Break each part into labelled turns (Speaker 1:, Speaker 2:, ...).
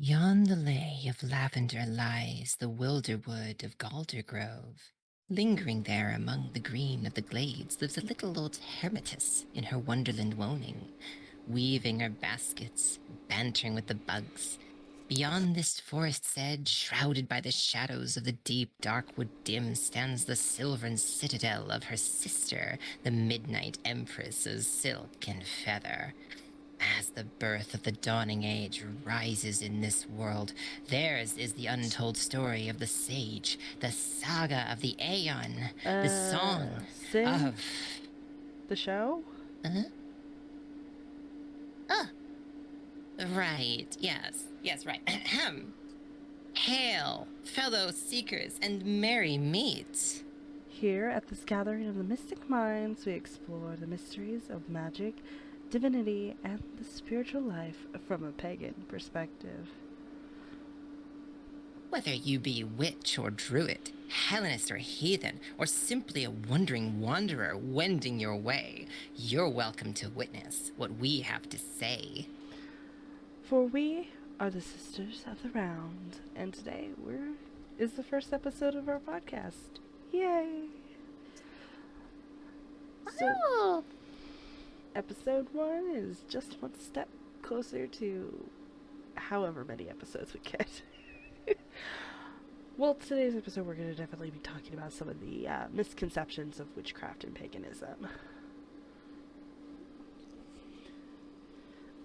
Speaker 1: Yon the lay of lavender lies the wilderwood of Galdergrove. Lingering there among the green of the glades lives a little old hermitess in her wonderland woning, weaving her baskets, bantering with the bugs. Beyond this forest's edge, shrouded by the shadows of the deep dark wood dim, stands the silvern citadel of her sister, the Midnight Empress of silk and feather. As the birth of the dawning age rises in this world, theirs is the untold story of the sage, the saga of the Aeon, the song
Speaker 2: Sin?
Speaker 1: of...
Speaker 2: The show?
Speaker 1: Uh-huh. Oh, right, yes, right. Ahem. Hail, fellow seekers, and merry meet.
Speaker 2: Here at this gathering of the mystic minds, we explore the mysteries of magic, divinity, and the spiritual life from a pagan perspective.
Speaker 1: Whether you be witch or druid, Hellenist or heathen, or simply a wandering wanderer wending your way, you're welcome to witness what we have to say.
Speaker 2: For we are the Sisters of the Round, and today is the first episode of our podcast. Yay! So, episode 1 is just one step closer to however many episodes we get. Well, today's episode we're going to definitely be talking about some of the misconceptions of witchcraft and paganism.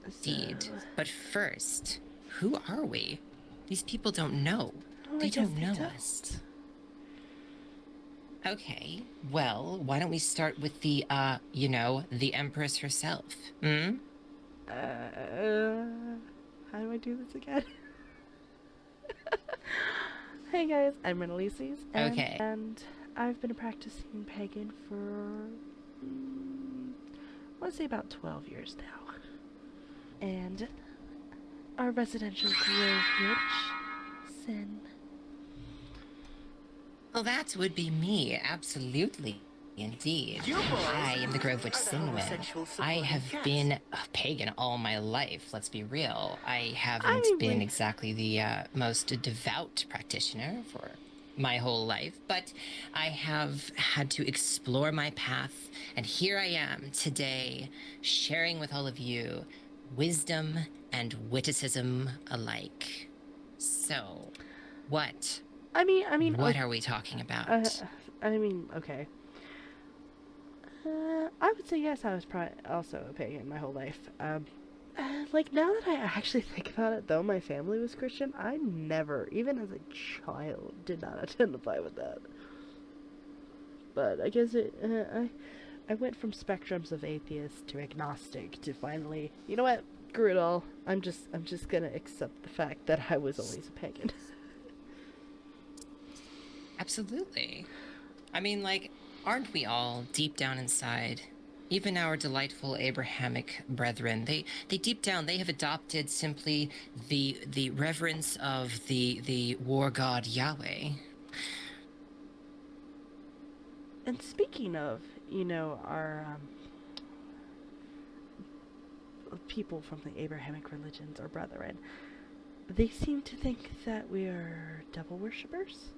Speaker 1: Indeed. But first, who are we? These people don't know.
Speaker 2: Oh,
Speaker 1: They don't know us. Okay, well, why don't we start with the, the Empress herself,
Speaker 2: How do I do this again? Hey guys, I'm ReineAlicis, and I've been a practicing pagan for, I want to say about 12 years now. And our residential grove witch, Sin.
Speaker 1: Well, that would be me, absolutely. Indeed. I am the Grove Witch Sinwin. I have been a pagan all my life, let's be real. I haven't been exactly the most devout practitioner for my whole life, but I have had to explore my path, and here I am today, sharing with all of you wisdom and witticism alike. So, what? What are we talking about?
Speaker 2: Okay. I would say yes, I was also a pagan my whole life. Like, now that I actually think about it, though my family was Christian, I never, even as a child, did not identify with that. But I guess I went from spectrums of atheist to agnostic to finally, you know what, screw it all. I'm just gonna accept the fact that I was always a pagan.
Speaker 1: Absolutely. I mean, like, aren't we all deep down inside? Even our delightful Abrahamic brethren, they deep down, they have adopted simply the reverence of the war god Yahweh.
Speaker 2: And speaking of, our people from the Abrahamic religions or brethren, they seem to think that we are devil worshippers.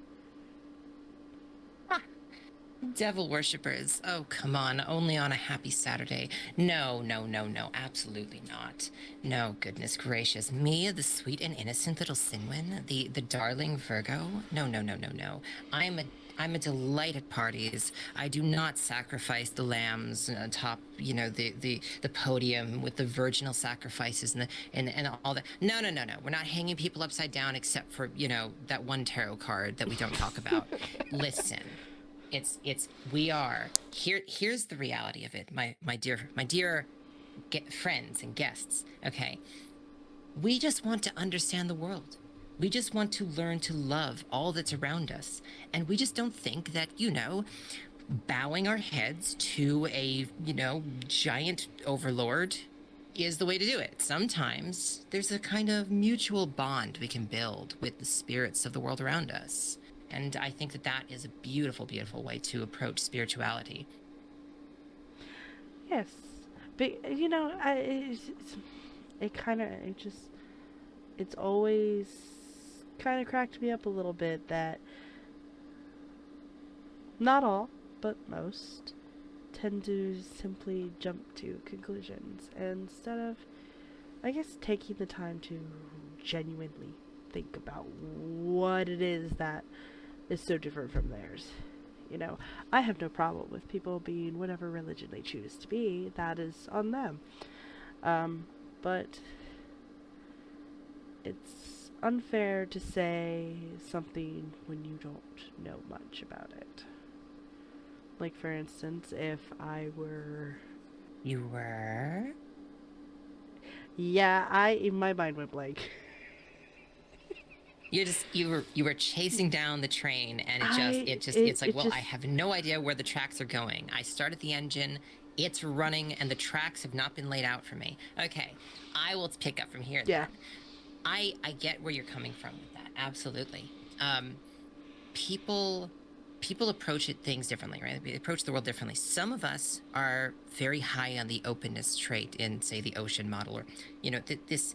Speaker 1: Devil worshippers. Oh, come on. Only on a happy Saturday. No, absolutely not. No, goodness gracious. Me, the sweet and innocent little Sinwin, the darling Virgo. No. I'm a delight at parties. I do not sacrifice the lambs atop, the podium with the virginal sacrifices and all that. No. We're not hanging people upside down except for, that one tarot card that we don't talk about. Listen. We are here. Here's the reality of it, my dear friends and guests. Okay, we just want to understand the world. We just want to learn to love all that's around us, and we just don't think that bowing our heads to a giant overlord is the way to do it. Sometimes there's a kind of mutual bond we can build with the spirits of the world around us. And I think that is a beautiful, beautiful way to approach spirituality.
Speaker 2: Yes. But, it's always kind of cracked me up a little bit that not all, but most, tend to simply jump to conclusions instead of, I guess, taking the time to genuinely think about what it is that is so different from theirs. You know, I have no problem with people being whatever religion they choose to be. That is on them. But it's unfair to say something when you don't know much about it. Like, for instance, if I were...
Speaker 1: You were?
Speaker 2: Yeah, my mind went blank.
Speaker 1: You were chasing down the train, and it's like, well, I have no idea where the tracks are going. I started the engine, it's running, and the tracks have not been laid out for me. Okay, I will pick up from here.
Speaker 2: Yeah.
Speaker 1: Then. I get where you're coming from with that. Absolutely. People approach things differently, right? They approach the world differently. Some of us are very high on the openness trait in, say, the ocean model, or this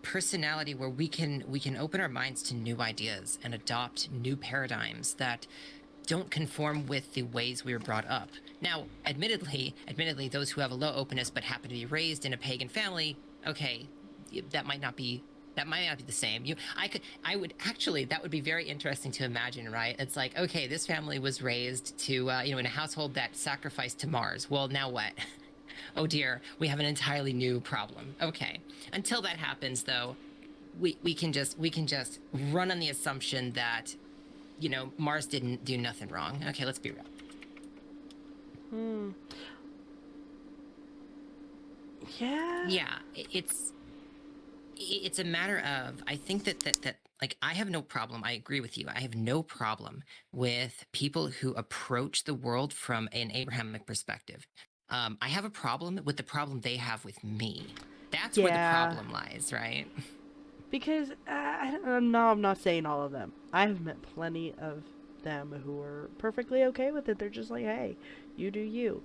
Speaker 1: personality where we can open our minds to new ideas and adopt new paradigms that don't conform with the ways we were brought up. Now, admittedly, those who have a low openness but happen to be raised in a pagan family, okay, that might not be the same. That would be very interesting to imagine, right? It's like, okay, this family was raised to, in a household that sacrificed to Mars. Well, now what? Oh dear, we have an entirely new problem. Okay. Until that happens, though, we can just run on the assumption that, Mars didn't do nothing wrong. Okay, let's be real.
Speaker 2: Yeah.
Speaker 1: Yeah, it's a matter of, I think that like, I have no problem. I agree with you. I have no problem with people who approach the world from an Abrahamic perspective. I have a problem with the problem they have with me. That's where the problem lies, right?
Speaker 2: Because, no, I'm not saying all of them. I've met plenty of them who are perfectly okay with it. They're just like, hey, you do you.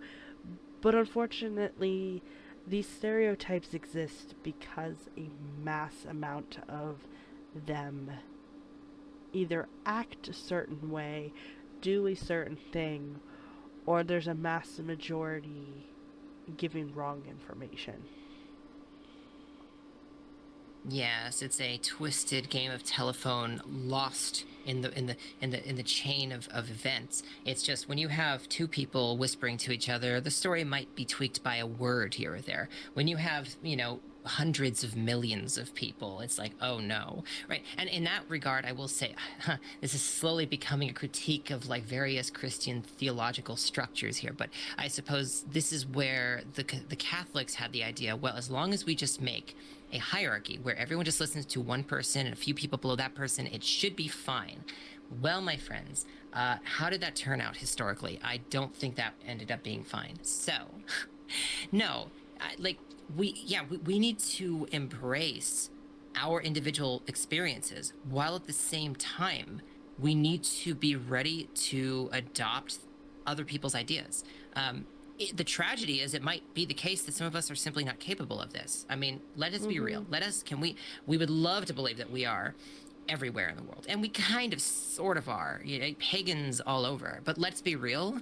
Speaker 2: But unfortunately, these stereotypes exist because a mass amount of them either act a certain way, do a certain thing, or there's a mass majority giving wrong information.
Speaker 1: Yes, it's a twisted game of telephone, lost in the chain of events. It's just when you have two people whispering to each other, the story might be tweaked by a word here or there. When you have, hundreds of millions of people, it's like, oh no, right? And in that regard, I will say, this is slowly becoming a critique of like various Christian theological structures here. But I suppose this is where the Catholics had the idea, well, as long as we just make a hierarchy where everyone just listens to one person and a few people below that person, it should be fine. Well, my friends, how did that turn out historically? I don't think that ended up being fine. So, no, we need to embrace our individual experiences, while at the same time, we need to be ready to adopt other people's ideas. The tragedy is it might be the case that some of us are simply not capable of this. I mean, let us be real. We would love to believe that we are everywhere in the world. And we kind of sort of are, pagans all over. But let's be real.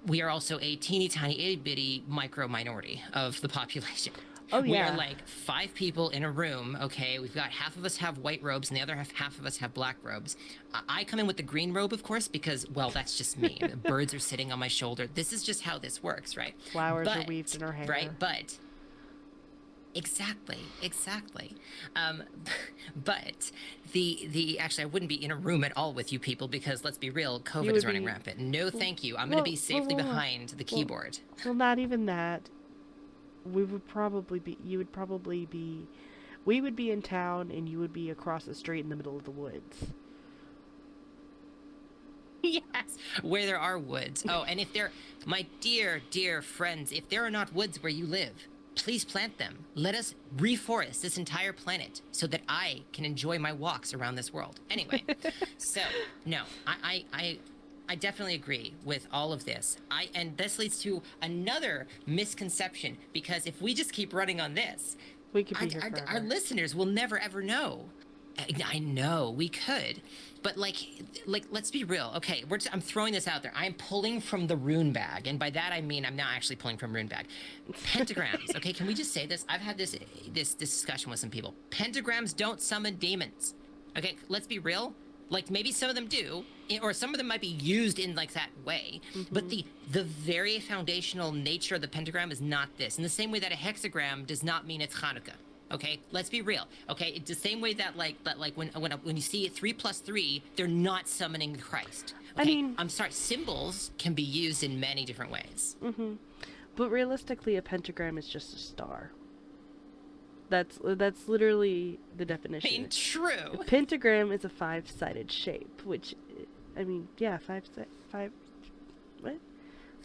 Speaker 1: We are also a teeny tiny itty bitty micro minority of the population.
Speaker 2: Oh, yeah.
Speaker 1: We are like 5 people in a room, okay? We've got half of us have white robes and the other half of us have black robes. I come in with the green robe, of course, because, well, that's just me. The birds are sitting on my shoulder. This is just how this works, right?
Speaker 2: Flowers are weaved in her hair.
Speaker 1: Right, but... Exactly. But actually, I wouldn't be in a room at all with you people because, let's be real, COVID is running rampant. No, thank you. I'm going to be safely behind the keyboard.
Speaker 2: Well, not even that. We would probably be, we would be in town and you would be across the street in the middle of the woods.
Speaker 1: Yes, where there are woods. Oh, and if there, my dear, dear friends, if there are not woods where you live, please plant them. Let us reforest this entire planet so that I can enjoy my walks around this world. Anyway, so, no, I definitely agree with all of this. And this leads to another misconception, because if we just keep running on this,
Speaker 2: We could be here forever.
Speaker 1: Our listeners will never ever know. I know we could, but like, let's be real. Okay, I'm throwing this out there. I'm pulling from the rune bag, and by that I mean I'm not actually pulling from rune bag. Pentagrams. Okay, can we just say this? I've had this discussion with some people. Pentagrams don't summon demons. Okay, let's be real. Like maybe some of them do, or some of them might be used in like that way. But the very foundational nature of the pentagram is not this. In the same way that a hexagram does not mean it's Hanukkah. Okay, let's be real. Okay, it's the same way that like when you see 3 + 3, they're not summoning Christ. Okay?
Speaker 2: I mean,
Speaker 1: I'm sorry. Symbols can be used in many different ways.
Speaker 2: But realistically, a pentagram is just a star. That's literally the definition.
Speaker 1: I mean, true.
Speaker 2: A pentagram is a 5-sided shape, which, I mean, yeah, five. What?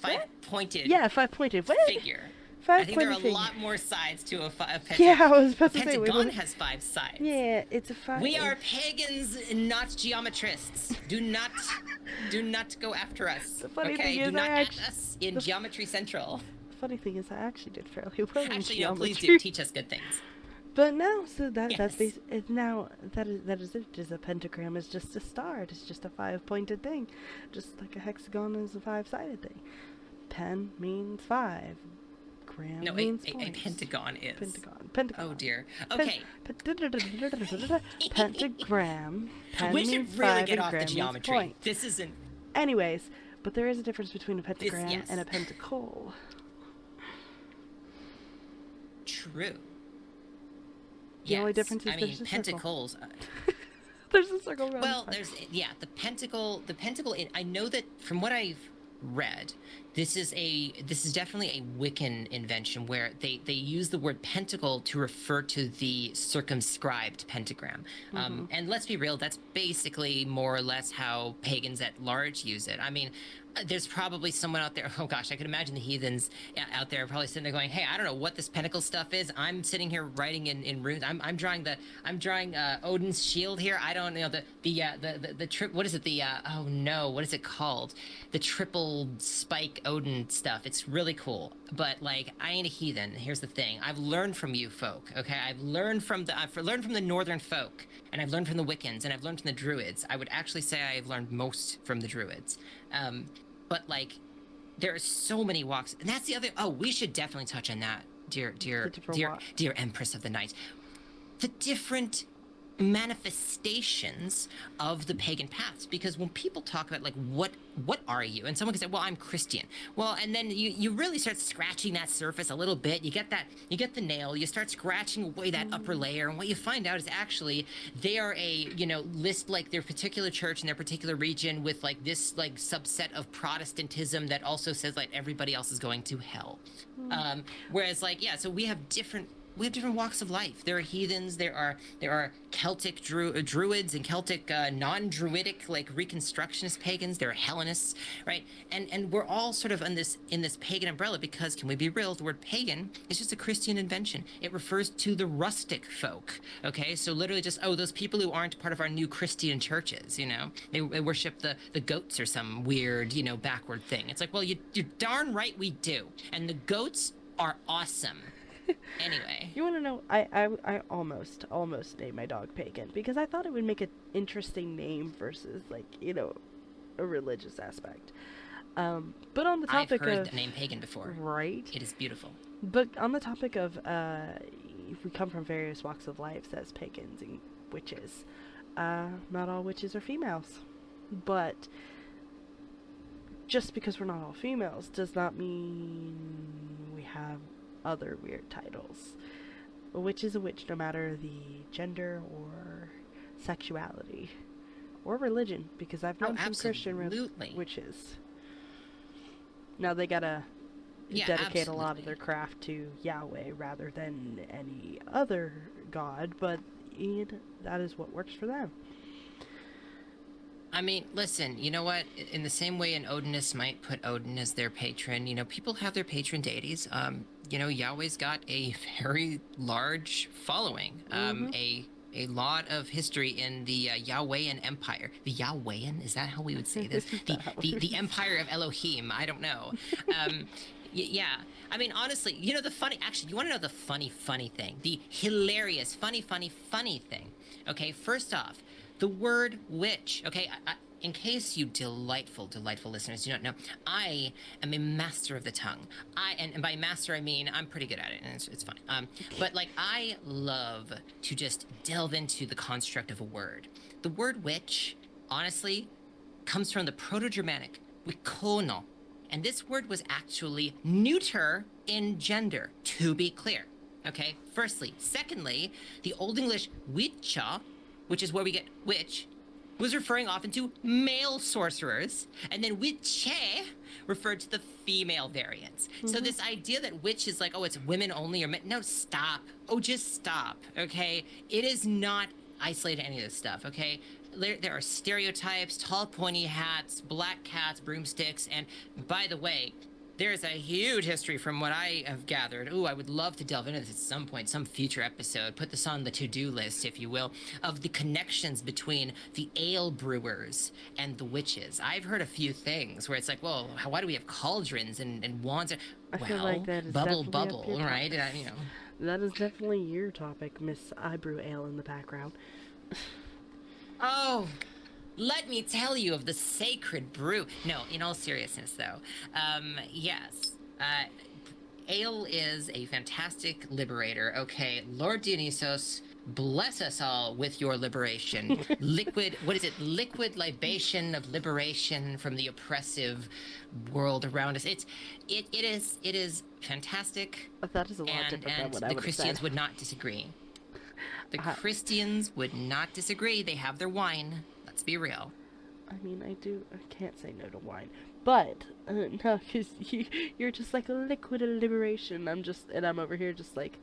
Speaker 1: 5-pointed.
Speaker 2: Yeah, 5-pointed. What?
Speaker 1: Figure.
Speaker 2: I
Speaker 1: think there are a lot more sides to a pentagon.
Speaker 2: Yeah, I was about to say.
Speaker 1: Pentagon has 5 sides.
Speaker 2: Yeah, it's a 5.
Speaker 1: We are pagans, not geometrists. Do not go after us.
Speaker 2: The funny
Speaker 1: okay?
Speaker 2: thing is,
Speaker 1: do not at us in Geometry Central.
Speaker 2: The funny thing is, I actually did fairly well in
Speaker 1: Actually,
Speaker 2: geometry.
Speaker 1: please do teach us good things.
Speaker 2: But no, so
Speaker 1: Yes.
Speaker 2: that's now that is it. Is a pentagram is just a star. It's just a 5-pointed thing, just like a hexagon is a 5-sided thing. Pen means 5. Gram
Speaker 1: No,
Speaker 2: means
Speaker 1: a
Speaker 2: points.
Speaker 1: pentagon is.
Speaker 2: Pentagon.
Speaker 1: Oh dear. Okay.
Speaker 2: Pentagram. Pen
Speaker 1: We should
Speaker 2: means
Speaker 1: really
Speaker 2: 5
Speaker 1: get
Speaker 2: and
Speaker 1: off the
Speaker 2: gram means
Speaker 1: geometry.
Speaker 2: point.
Speaker 1: This isn't.
Speaker 2: Anyways, but there is a difference between a pentagram
Speaker 1: yes.
Speaker 2: and a pentacle.
Speaker 1: True.
Speaker 2: The only difference is
Speaker 1: I
Speaker 2: there's
Speaker 1: mean,
Speaker 2: a circle.
Speaker 1: pentacles.
Speaker 2: There's a circle around
Speaker 1: Well,
Speaker 2: the
Speaker 1: there's the pentacle. I know that from what I've read, this is definitely a Wiccan invention where they use the word pentacle to refer to the circumscribed pentagram. And let's be real, that's basically more or less how pagans at large use it. I mean, there's probably someone out there, oh gosh, I could imagine the heathens out there probably sitting there going, hey, I don't know what this pentacle stuff is. I'm sitting here writing in runes. I'm drawing Odin's shield here. I don't know the trip. What is it? Oh no, what is it called? The triple spike Odin stuff. It's really cool. But like, I ain't a heathen. Here's the thing. I've learned from you folk. Okay, I've learned from the northern folk, and I've learned from the Wiccans, and I've learned from the Druids. I would actually say I've learned most from the Druids. But like, there are so many walks, and that's the other. Oh, we should definitely touch on that, dear Empress of the Night. The different manifestations of the pagan paths, because when people talk about like what are you, and someone can say, well, I'm Christian. Well, and then you really start scratching that surface a little bit. You get the nail, you start scratching away that upper layer, and what you find out is actually they are list like their particular church in their particular region with like this like subset of Protestantism that also says like everybody else is going to hell. Whereas like, yeah, so we have different walks of life. There are heathens. There are Celtic druids and Celtic non-druidic like Reconstructionist pagans. There are Hellenists, right? And we're all sort of in this pagan umbrella because, can we be real? The word pagan is just a Christian invention. It refers to the rustic folk. Okay, so literally just those people who aren't part of our new Christian churches. They worship the goats or some weird backward thing. It's like, well, you're darn right we do, and the goats are awesome. Anyway,
Speaker 2: you want to know? I almost named my dog Pagan because I thought it would make an interesting name versus like a religious aspect. But on the topic
Speaker 1: I've heard
Speaker 2: of
Speaker 1: the name Pagan before.
Speaker 2: Right.
Speaker 1: It is beautiful.
Speaker 2: But on the topic of if we come from various walks of life, says pagans and witches. Not all witches are females, but just because we're not all females does not mean we have other weird titles. A witch is a witch no matter the gender or sexuality or religion, because I've known some Christian witches. Now they gotta dedicate a lot of their craft to Yahweh rather than any other god, but that is what works for them.
Speaker 1: I mean, listen, you know what? In the same way an Odinist might put Odin as their patron, people have their patron deities. Yahweh's got a very large following, a lot of history in the Yahwehan Empire. The Yahwehan, is that how we would say this? The Empire of Elohim, I don't know. Yeah. I mean, honestly, you know the funny. Actually, you want to know the funny thing? The hilarious, funny thing. Okay. First off, the word witch. Okay. In case you delightful listeners do not know, I am a master of the tongue. And by master I mean I'm pretty good at it, and it's fine. But like I love to just delve into the construct of a word. The word witch, honestly, comes from the Proto-Germanic wikono, and this word was actually neuter in gender, to be clear. Okay, firstly. Secondly, the Old English witcha, which is where we get witch, was referring often to male sorcerers, and then witche referred to the female variants. So this idea that witch is like, oh, it's women only, or no, stop. Oh, just stop, okay? It is not isolated to any of this stuff, okay? There are stereotypes, tall pointy hats, black cats, broomsticks, and by the way, there's a huge history from what I have gathered. Ooh, I would love to delve into this at some point, some future episode. Put this on the to-do list, if you will, of the connections between the ale brewers and the witches. I've heard a few things where it's like, well, why do we have cauldrons and wands?
Speaker 2: I feel like that is
Speaker 1: bubble, right? You know.
Speaker 2: That is definitely your topic, Miss I Brew Ale in the background.
Speaker 1: Oh, let me tell you of the sacred brew. No, in all seriousness, though, yes, ale is a fantastic liberator. Okay, Lord Dionysos, bless us all with your liberation. Liquid, what is it? Liquid libation of liberation from the oppressive world around us. It is fantastic.
Speaker 2: That is a lot different than what I would have said.
Speaker 1: The Christians would not disagree. The Christians would not disagree. They have their wine. Let's be real.
Speaker 2: I mean, I can't say no to wine. But, no, because you're just like a liquid of liberation. I'm over here just like,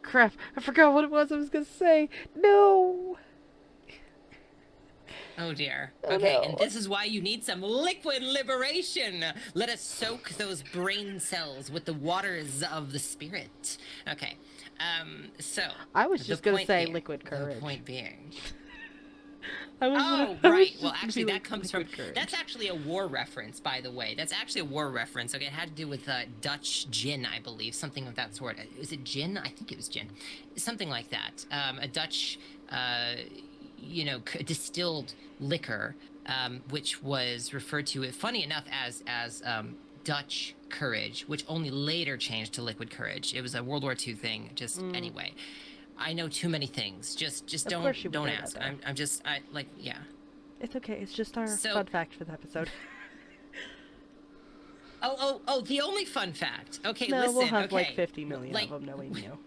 Speaker 2: crap. I forgot what it was I was gonna say. No!
Speaker 1: Oh dear.
Speaker 2: Oh,
Speaker 1: okay,
Speaker 2: no.
Speaker 1: And this is why you need some liquid liberation. Let us soak those brain cells with the waters of the spirit. Okay. So
Speaker 2: I was just gonna say liquid courage.
Speaker 1: The point being.
Speaker 2: Right.
Speaker 1: Well, actually, that comes from.
Speaker 2: Courage.
Speaker 1: That's actually a war reference, by the way. That's actually a war reference. Okay, it had to do with Dutch gin, I believe, something of that sort. Is it gin? I think it was gin, something like that. A Dutch, distilled liquor, which was referred to, funny enough, as Dutch courage, which only later changed to liquid courage. It was a World War II thing. Anyway. I know too many things. Just don't ask. Yeah.
Speaker 2: It's okay. It's just our fun fact for the episode.
Speaker 1: Oh, the only fun fact. Okay,
Speaker 2: no,
Speaker 1: listen.
Speaker 2: We'll have
Speaker 1: like
Speaker 2: 50 million of them knowing you.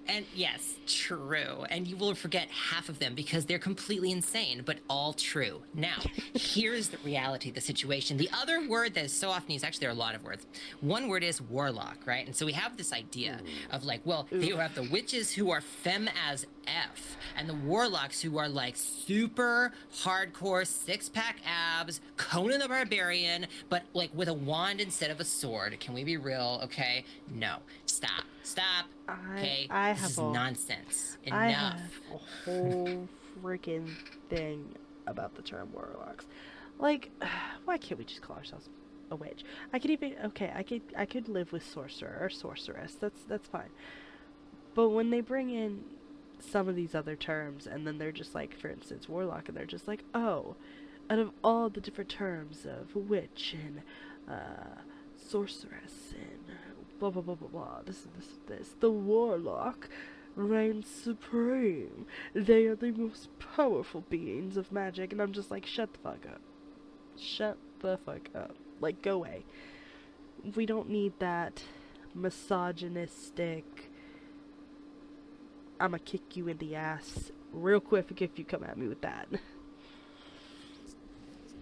Speaker 1: And yes, true. And you will forget half of them because they're completely insane, but all true. Now, here's the reality of the situation. The other word that is so often used, actually there are a lot of words. One word is warlock, right? And so we have this idea of like, well, you have the witches who are femme as F, and the warlocks who are like super hardcore six-pack abs, Conan the Barbarian, but like with a wand instead of a sword. Can we be real? Okay? No. Stop. Okay, this is nonsense. Enough.
Speaker 2: I have a whole freaking thing about the term warlocks. Like, why can't we just call ourselves a witch? I could live with sorcerer or sorceress. That's fine. But when they bring in some of these other terms, and then they're just like, for instance, warlock, and they're just like, oh, out of all the different terms of witch and sorceress and blah blah blah blah blah, this, the warlock reigns supreme. They are the most powerful beings of magic, and I'm just like, shut the fuck up. Shut the fuck up. Like, go away. We don't need that misogynistic, I'ma kick you in the ass real quick if you come at me with that.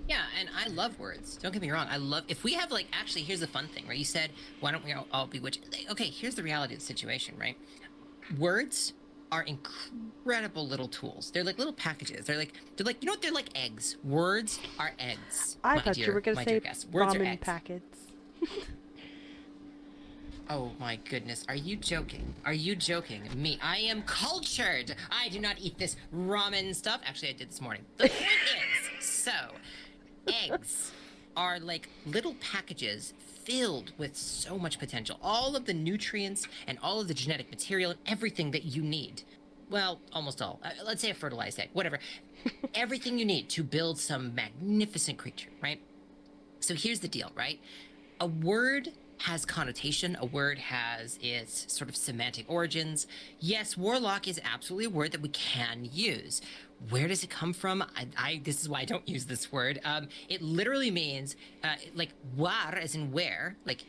Speaker 1: Yeah, and I love words. Don't get me wrong. If we have, like, actually, here's the fun thing, right? You said, why don't we all be witches? Okay, here's the reality of the situation, right? Words are incredible little tools. They're like little packages. They're like, you know what? They're like eggs. Words are eggs.
Speaker 2: I thought you were going to say ramen packets.
Speaker 1: Oh my goodness, are you joking? Are you joking? Me, I am cultured! I do not eat this ramen stuff. Actually, I did this morning. The point is, so, eggs are like little packages filled with so much potential. All of the nutrients and all of the genetic material and everything that you need. Well, almost all. Let's say a fertilized egg, whatever. Everything you need to build some magnificent creature, right? So here's the deal, right? A word has connotation. A word has its sort of semantic origins. Yes, warlock is absolutely a word that we can use. Where does it come from? This is why I don't use this word. It literally means like war as in where, like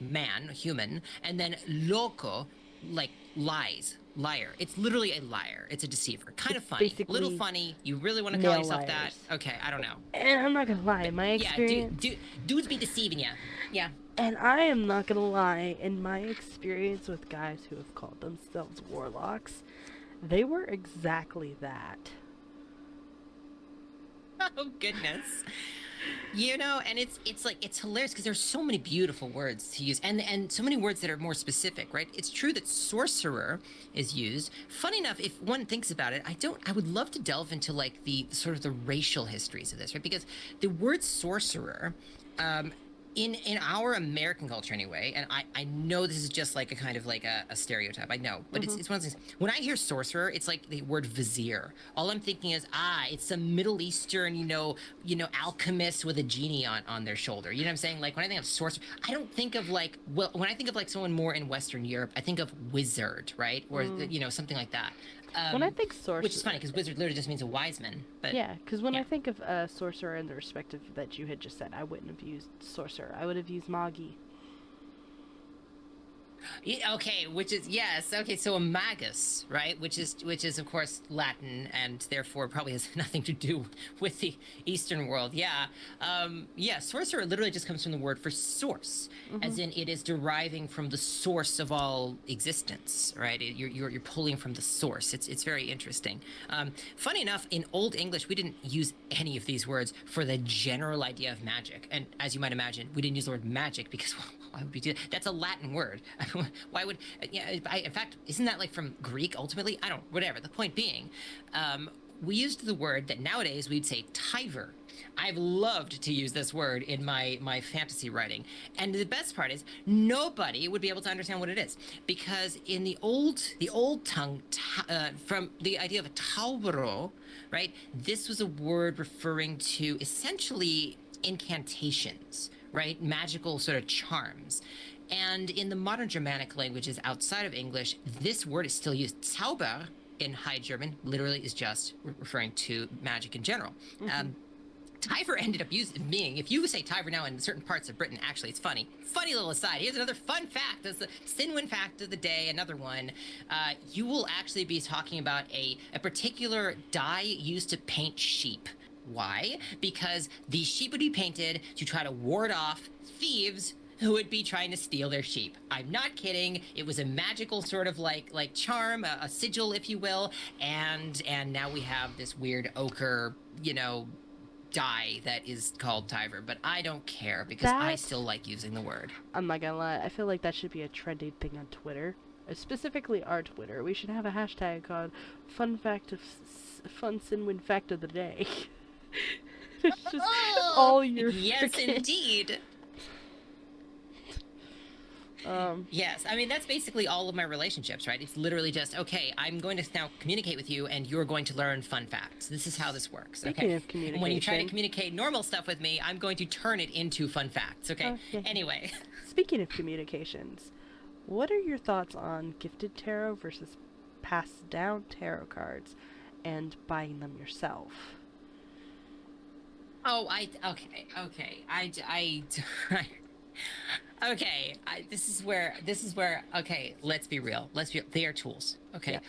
Speaker 1: man, human, and then loco, like lies, liar. It's literally a liar. It's a deceiver. Kind of funny, a little funny. You really want to call yourself that? Okay, I don't know.
Speaker 2: And I'm not gonna lie, in my experience,
Speaker 1: dudes be deceiving you. Yeah.
Speaker 2: And I am not gonna lie, in my experience with guys who have called themselves warlocks, they were exactly that.
Speaker 1: Oh goodness. You know, and it's like, it's hilarious because there's so many beautiful words to use and so many words that are more specific, right? It's true that sorcerer is used. Funny enough, if one thinks about it, I would love to delve into like the sort of the racial histories of this, right? Because the word sorcerer, in our American culture anyway, and I know this is just like a kind of like a stereotype, I know, but it's one of those things. When I hear sorcerer, it's like the word vizier. All I'm thinking is, it's some Middle Eastern, you know, alchemist with a genie on their shoulder. You know what I'm saying? Like when I think of sorcerer, I don't think of like, well, when I think of like someone more in Western Europe, I think of wizard, right? Or, you know, something like that.
Speaker 2: When I think sorcerer,
Speaker 1: which is funny because wizard literally just means a wise man. But
Speaker 2: yeah, because when I think of sorcerer in the respective that you had just said, I wouldn't have used sorcerer. I would have used magi.
Speaker 1: Okay, which is yes. Okay, so a magus, right? Which is of course Latin and therefore probably has nothing to do with the Eastern world. Yeah, yeah. Sorcerer literally just comes from the word for source, as in it is deriving from the source of all existence, right? You're pulling from the source. It's very interesting. Funny enough, in Old English, we didn't use any of these words for the general idea of magic, and as you might imagine, we didn't use the word magic because. Why would we do that? That's a Latin word. Why would, yeah, in fact, isn't that like from Greek ultimately? I don't, whatever. The point being, we used the word that nowadays we'd say tiver. I've loved to use this word in my fantasy writing. And the best part is nobody would be able to understand what it is. Because in the old tongue, from the idea of a tauro, right? This was a word referring to essentially incantations, right? Magical sort of charms. And in the modern Germanic languages outside of English, this word is still used. Zauber in High German literally is just referring to magic in general. Tiver ended up being, if you say Tiver now in certain parts of Britain, actually it's funny. Funny little aside, here's another fun fact. That's the Sinwin fact of the day, another one. You will actually be talking about a particular dye used to paint sheep. Why? Because these sheep would be painted to try to ward off thieves who would be trying to steal their sheep. I'm not kidding. It was a magical sort of like charm, a sigil, if you will. And now we have this weird ochre, you know, dye that is called Tiver. But I don't care because I still like using the word. I'm
Speaker 2: not gonna lie. I feel like that should be a trending thing on Twitter. Specifically our Twitter. We should have a hashtag called Fun Sinwin Fact of the Day. It's just all your
Speaker 1: yes indeed. Yes, I mean that's basically all of my relationships, right? It's literally just, okay, I'm going to now communicate with you and you're going to learn fun facts. This is how this works.
Speaker 2: Speaking of communication,
Speaker 1: and when you try to communicate normal stuff with me, I'm going to turn it into fun facts, okay? Anyway.
Speaker 2: Speaking of communications, what are your thoughts on gifted tarot versus passed down tarot cards and buying them yourself?
Speaker 1: Oh, okay, this is where, okay, let's be real. They are tools. Okay. Yeah.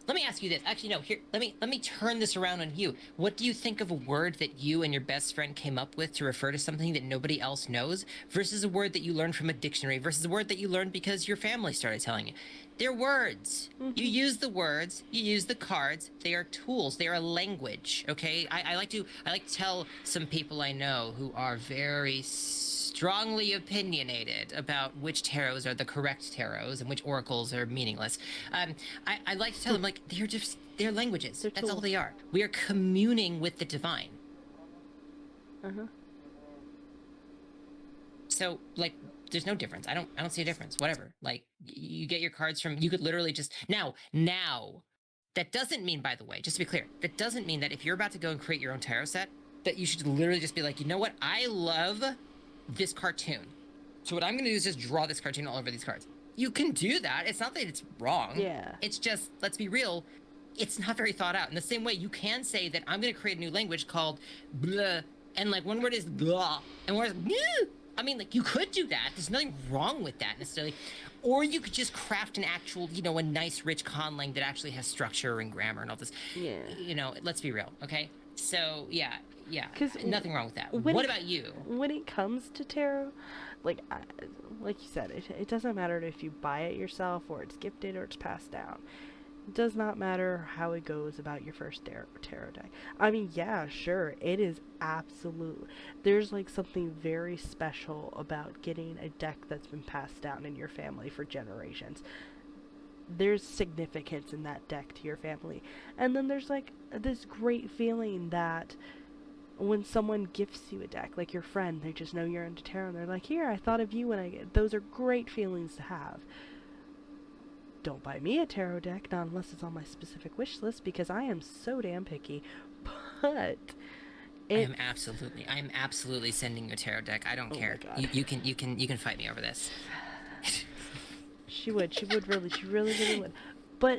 Speaker 1: Let me ask you this. Actually, no, here, let me turn this around on you. What do you think of a word that you and your best friend came up with to refer to something that nobody else knows versus a word that you learned from a dictionary versus a word that you learned because your family started telling you? They're words. You use the words, you use the cards. They are tools. They are a language, okay? I like to tell some people I know who are very strongly opinionated about which tarots are the correct tarots and which oracles are meaningless. I like to tell them, like, they're languages. That's all they are. We are communing with the divine. So like, there's no difference. I don't see a difference. Whatever. Like, you get your cards from. You could literally just now. That doesn't mean, by the way, just to be clear, that doesn't mean that if you're about to go and create your own tarot set, that you should literally just be like, you know what? I love this cartoon. So what I'm going to do is just draw this cartoon all over these cards. You can do that. It's not that it's wrong.
Speaker 2: Yeah.
Speaker 1: It's just, let's be real, it's not very thought out. In the same way, you can say that I'm going to create a new language called blah, and like one word is blah, and one is bleh. I mean, like, you could do that. There's nothing wrong with that necessarily. Or you could just craft an actual, a nice, rich conlang that actually has structure and grammar and all this.
Speaker 2: Yeah.
Speaker 1: Let's be real, okay? So, yeah,
Speaker 2: 'Cause
Speaker 1: nothing wrong with that. What about you?
Speaker 2: When it comes to tarot, like you said, it doesn't matter if you buy it yourself or it's gifted or it's passed down. It does not matter how it goes about your first tarot deck. I mean, yeah, sure, it is absolute. There's like something very special about getting a deck that's been passed down in your family for generations. There's significance in that deck to your family. And then there's like this great feeling that when someone gifts you a deck, like your friend, they just know you're into tarot and they're like, here, I thought of you when I get. Those are great feelings to have. Don't buy me a tarot deck, not unless it's on my specific wish list, because I am so damn picky. But
Speaker 1: I am absolutely sending you a tarot deck. I don't care. You can fight me over this.
Speaker 2: She really would. But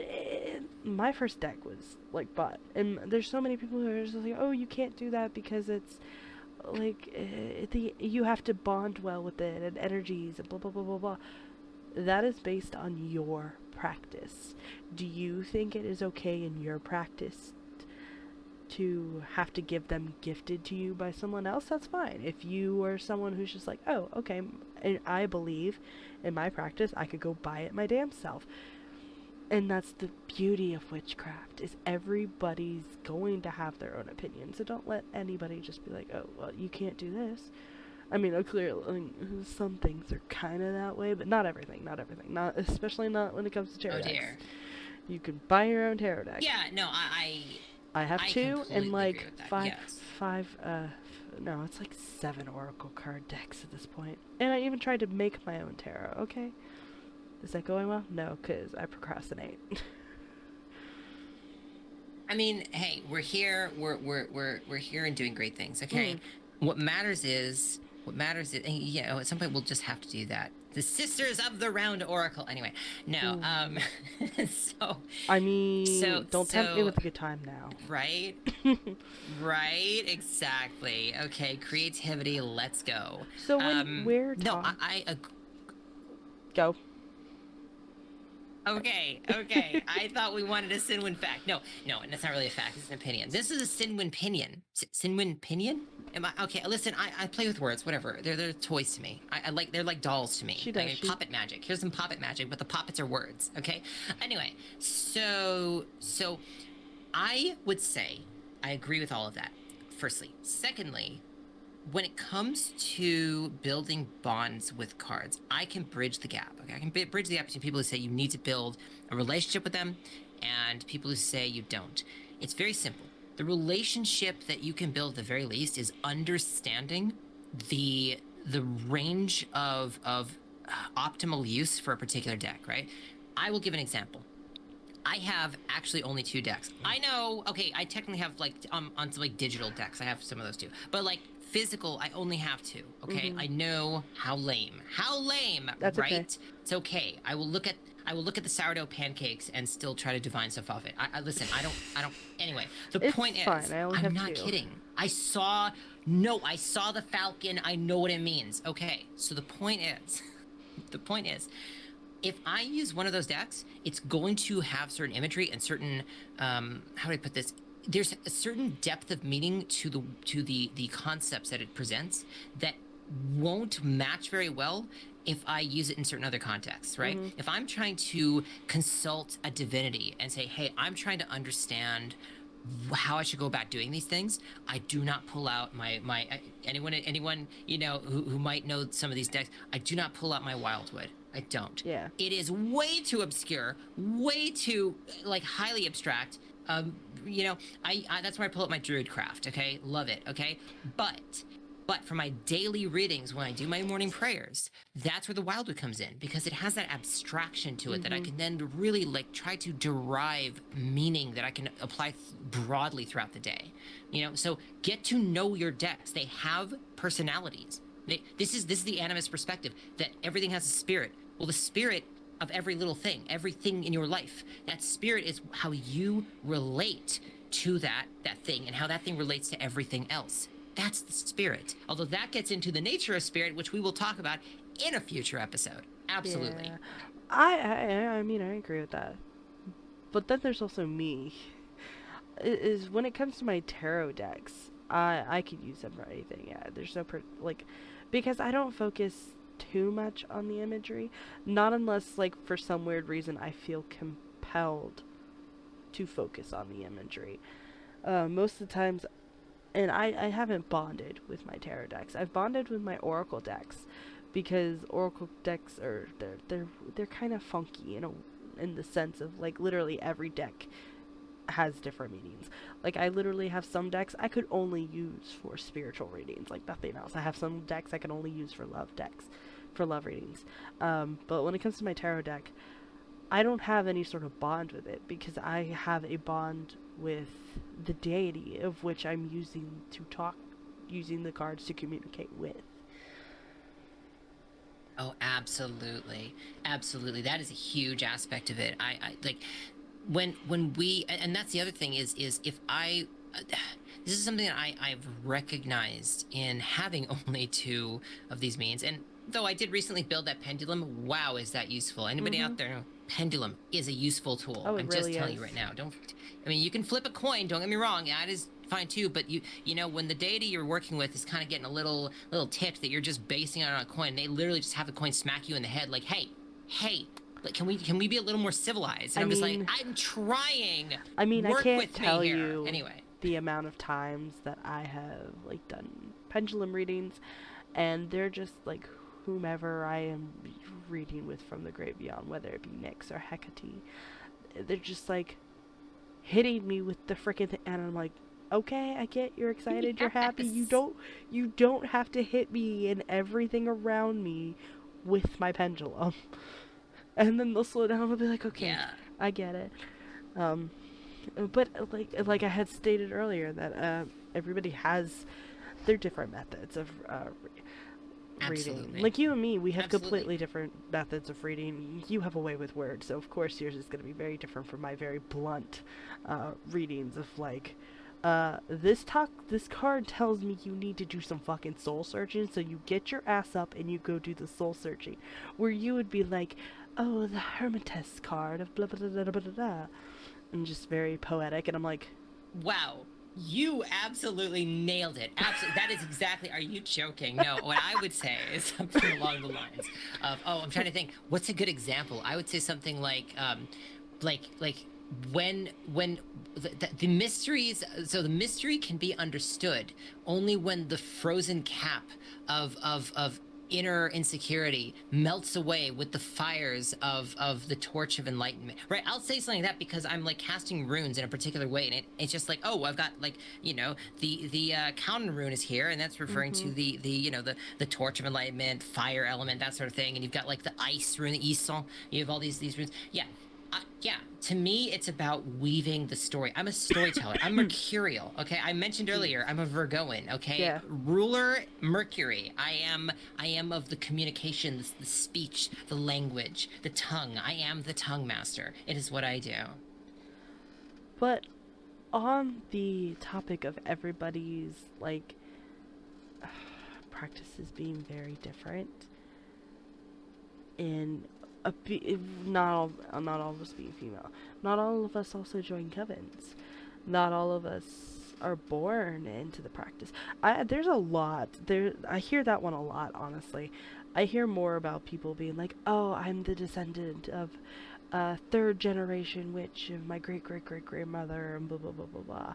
Speaker 2: my first deck was like bought, and there's so many people who are just like, oh, you can't do that because it's like you have to bond well with it and energies and blah blah blah blah blah. That is based on your practice. Do you think it is okay in your practice to have to give them gifted to you by someone else? That's fine. If you are someone who's just like, oh, okay, and I believe in my practice, I could go buy it my damn self. And that's the beauty of witchcraft, is everybody's going to have their own opinion. So don't let anybody just be like, oh, well, you can't do this. I mean, clearly, some things are kind of that way, but not everything. Not, especially not when it comes to tarot decks.
Speaker 1: Dear.
Speaker 2: You can buy your own tarot deck.
Speaker 1: Yeah, no,
Speaker 2: I have two and like
Speaker 1: yes.
Speaker 2: no, it's like 7 oracle card decks at this point. And I even tried to make my own tarot. Okay, is that going well? No, because I procrastinate.
Speaker 1: I mean, hey, we're here. We're here and doing great things. Okay, what matters is, and at some point we'll just have to do that. The Sisters of the Round Oracle. Anyway, no. So.
Speaker 2: I mean, don't tempt me with a good time now.
Speaker 1: Right. Right. Exactly. Okay. Creativity. Let's go.
Speaker 2: So when we're
Speaker 1: talking. No, I
Speaker 2: go.
Speaker 1: Okay. I thought we wanted a Sinwin fact. No, and that's not really a fact. It's an opinion. This is a Sinwin pinion. Sinwin pinion? Am I okay? Listen, I play with words. Whatever. They're toys to me. They're like dolls to me.
Speaker 2: She does.
Speaker 1: Poppet magic. Here's some poppet magic, but the poppets are words. Okay. Anyway, so I would say I agree with all of that. Firstly, secondly, when it comes to building bonds with cards, I can bridge the gap. Okay, I can bridge the gap between people who say you need to build a relationship with them and people who say you don't. It's very simple. The relationship that you can build at the very least is understanding the range of optimal use for a particular deck, right? I will give an example. I have actually only 2 decks. I know, okay, I technically have like on some like digital decks, I have some of those too. But like physical, I only have 2. Okay, I know how lame.
Speaker 2: That's
Speaker 1: right?
Speaker 2: Okay.
Speaker 1: It's okay. I will look at the sourdough pancakes and still try to divine stuff off it. I listen. I don't. Anyway, the point is, I'm not kidding. I saw the falcon. I know what it means. Okay, so the point is, if I use one of those decks, it's going to have certain imagery and certain how do I put this? There's a certain depth of meaning to the concepts that it presents that won't match very well if I use it in certain other contexts, right? If I'm trying to consult a divinity and say, hey, I'm trying to understand how I should go about doing these things, I do not pull out my anyone who might know some of these decks, I do not pull out my Wildwood. I don't.
Speaker 2: Yeah.
Speaker 1: It is way too obscure, way too like highly abstract. I that's where I pull up my Druidcraft. Okay, love it. Okay, but But for my daily readings, when I do my morning prayers, that's where the Wildwood comes in, because it has that abstraction to it that I can then really like try to derive meaning that I can apply broadly throughout the day. So get to know your decks. They have personalities. This is the animist perspective, that everything has a spirit. Well, the spirit of every little thing, everything in your life, that spirit is how you relate to that thing, and how that thing relates to everything else. That's the spirit. Although that gets into the nature of spirit, which we will talk about in a future episode. Absolutely.
Speaker 2: Yeah. I mean, I agree with that. But then there's also me. Is when it comes to my tarot decks, I could use them for anything. Yeah, there's no because I don't focus too much on the imagery. Not unless, like, for some weird reason I feel compelled to focus on the imagery. Most of the times, and I haven't bonded with my tarot decks. I've bonded with my oracle decks, because oracle decks are they're kind of funky in the sense of, like, literally every deck has different meanings. Like, I literally have some decks I could only use for spiritual readings, like nothing else. I have some decks I can only use for love readings. But when it comes to my tarot deck, I don't have any sort of bond with it, because I have a bond with the deity of which I'm using the cards to communicate with.
Speaker 1: Oh, absolutely. Absolutely. That is a huge aspect of it. I like when we, and that's the other thing is if I, this is something that I've recognized in having only 2 of these means. And though I did recently build that pendulum, wow, is that useful? Anybody out there, pendulum is a useful tool.
Speaker 2: Oh,
Speaker 1: I'm just telling you right now. I mean, you can flip a coin, don't get me wrong. That is fine too, but you know, when the deity you're working with is kind of getting a little ticked that you're just basing it on a coin, they literally just have the coin smack you in the head like, hey, like, can we be a little more civilized? And I'm just like, I'm trying.
Speaker 2: I mean,
Speaker 1: Work
Speaker 2: I can't
Speaker 1: with
Speaker 2: tell
Speaker 1: me here.
Speaker 2: you
Speaker 1: Anyway,
Speaker 2: the amount of times that I have, like, done pendulum readings, and they're just like whomever I am reading with from the great beyond, whether it be Nyx or Hecate, they're just like hitting me with the freaking thing, and I'm like, okay, I get you're excited, you're happy. You don't have to hit me and everything around me with my pendulum. And then they'll slow down and they'll be like, okay, yeah, I get it. But like I had stated earlier, that everybody has their different methods of reading. Like, you and me, we have completely different methods of reading. You have a way with words, so of course yours is going to be very different from my very blunt readings of, like, this card tells me you need to do some fucking soul searching, so you get your ass up and you go do the soul searching. Where you would be like, oh, the Hermitess card of blah blah blah blah blah blah, and just very poetic, and I'm like,
Speaker 1: wow, you absolutely nailed it. Absolutely. That is exactly, are you joking? No, what I would say is something along the lines of, I'm trying to think, what's a good example? I would say something like when the mysteries, so the mystery can be understood only when the frozen cap of inner insecurity melts away with the fires of the torch of enlightenment, right? I'll say something like that because I'm, like, casting runes in a particular way, and it's just like, oh, I've got, like, the Counter rune is here, and that's referring to the torch of enlightenment, fire element, that sort of thing, and you've got, like, the ice rune, the Isan, you have all these runes. Yeah, to me, it's about weaving the story. I'm a storyteller. I'm mercurial, okay? I mentioned earlier, I'm a Virgoan, okay?
Speaker 2: Yeah.
Speaker 1: Ruler Mercury. I am of the communication, the speech, the language, the tongue. I am the tongue master. It is what I do.
Speaker 2: But on the topic of everybody's, like, practices being very different, and not all of us being female, not all of us also join covens, not all of us are born into the practice. There's a lot there. I hear that one a lot, honestly. I hear more about people being like, oh, I'm the descendant of a 3rd generation witch of my great grandmother, and blah blah blah blah blah.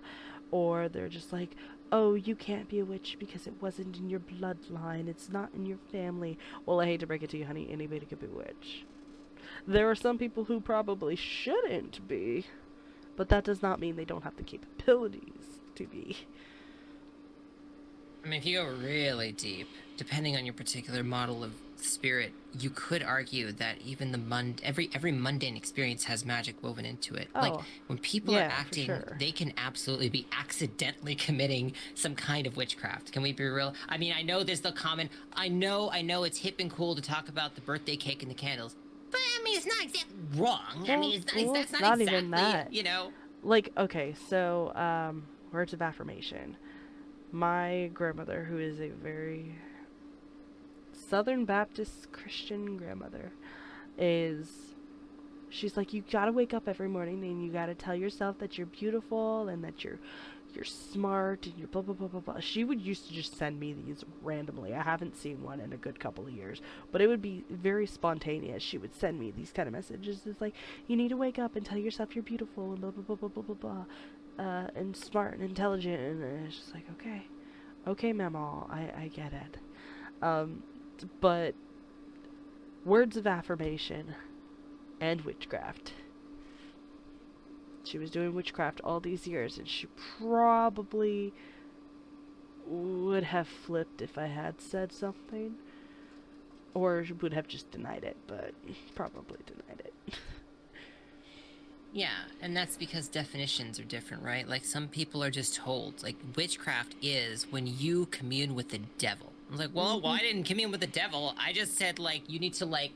Speaker 2: Or they're just like, oh, you can't be a witch because it wasn't in your bloodline, it's not in your family. Well, I hate to break it to you, honey, anybody could be a witch. There are some people who probably shouldn't be, but that does not mean they don't have the capabilities to be.
Speaker 1: I mean, if you go really deep, depending on your particular model of spirit, you could argue that even every mundane experience has magic woven into it. Like
Speaker 2: Oh,
Speaker 1: when people are
Speaker 2: yeah, for
Speaker 1: acting,
Speaker 2: sure.
Speaker 1: they can absolutely be accidentally committing some kind of witchcraft. Can we be real? I mean, I know there's the common. I know it's hip and cool to talk about the birthday cake and the candles, but I mean, it's not exactly wrong. I
Speaker 2: Well,
Speaker 1: mean,
Speaker 2: well,
Speaker 1: that's
Speaker 2: it's
Speaker 1: not
Speaker 2: not even
Speaker 1: exactly,
Speaker 2: that.
Speaker 1: you know.
Speaker 2: Like, okay, so, words of affirmation. My grandmother, who is a very Southern Baptist Christian grandmother, is she's like, you gotta wake up every morning and you gotta tell yourself that you're beautiful and that you're smart and you're blah blah blah blah blah. She would used to just send me these randomly. I haven't seen one in a good couple of years, but it would be very spontaneous. She would send me these kind of messages. It's like, you need to wake up and tell yourself you're beautiful and blah blah blah blah blah blah blah, and smart and intelligent. And it's just like, okay, okay, Mama, I get it. Um, but words of affirmation and witchcraft. She was doing witchcraft all these years, and she probably would have flipped if I had said something, or would have just denied it, but probably denied it.
Speaker 1: Yeah, and that's because definitions are different, right? Like some people are just told, like witchcraft is when you commune with the devil. I was like, well,
Speaker 2: Mm-hmm.
Speaker 1: why didn't commune with the devil? I just said like you need to like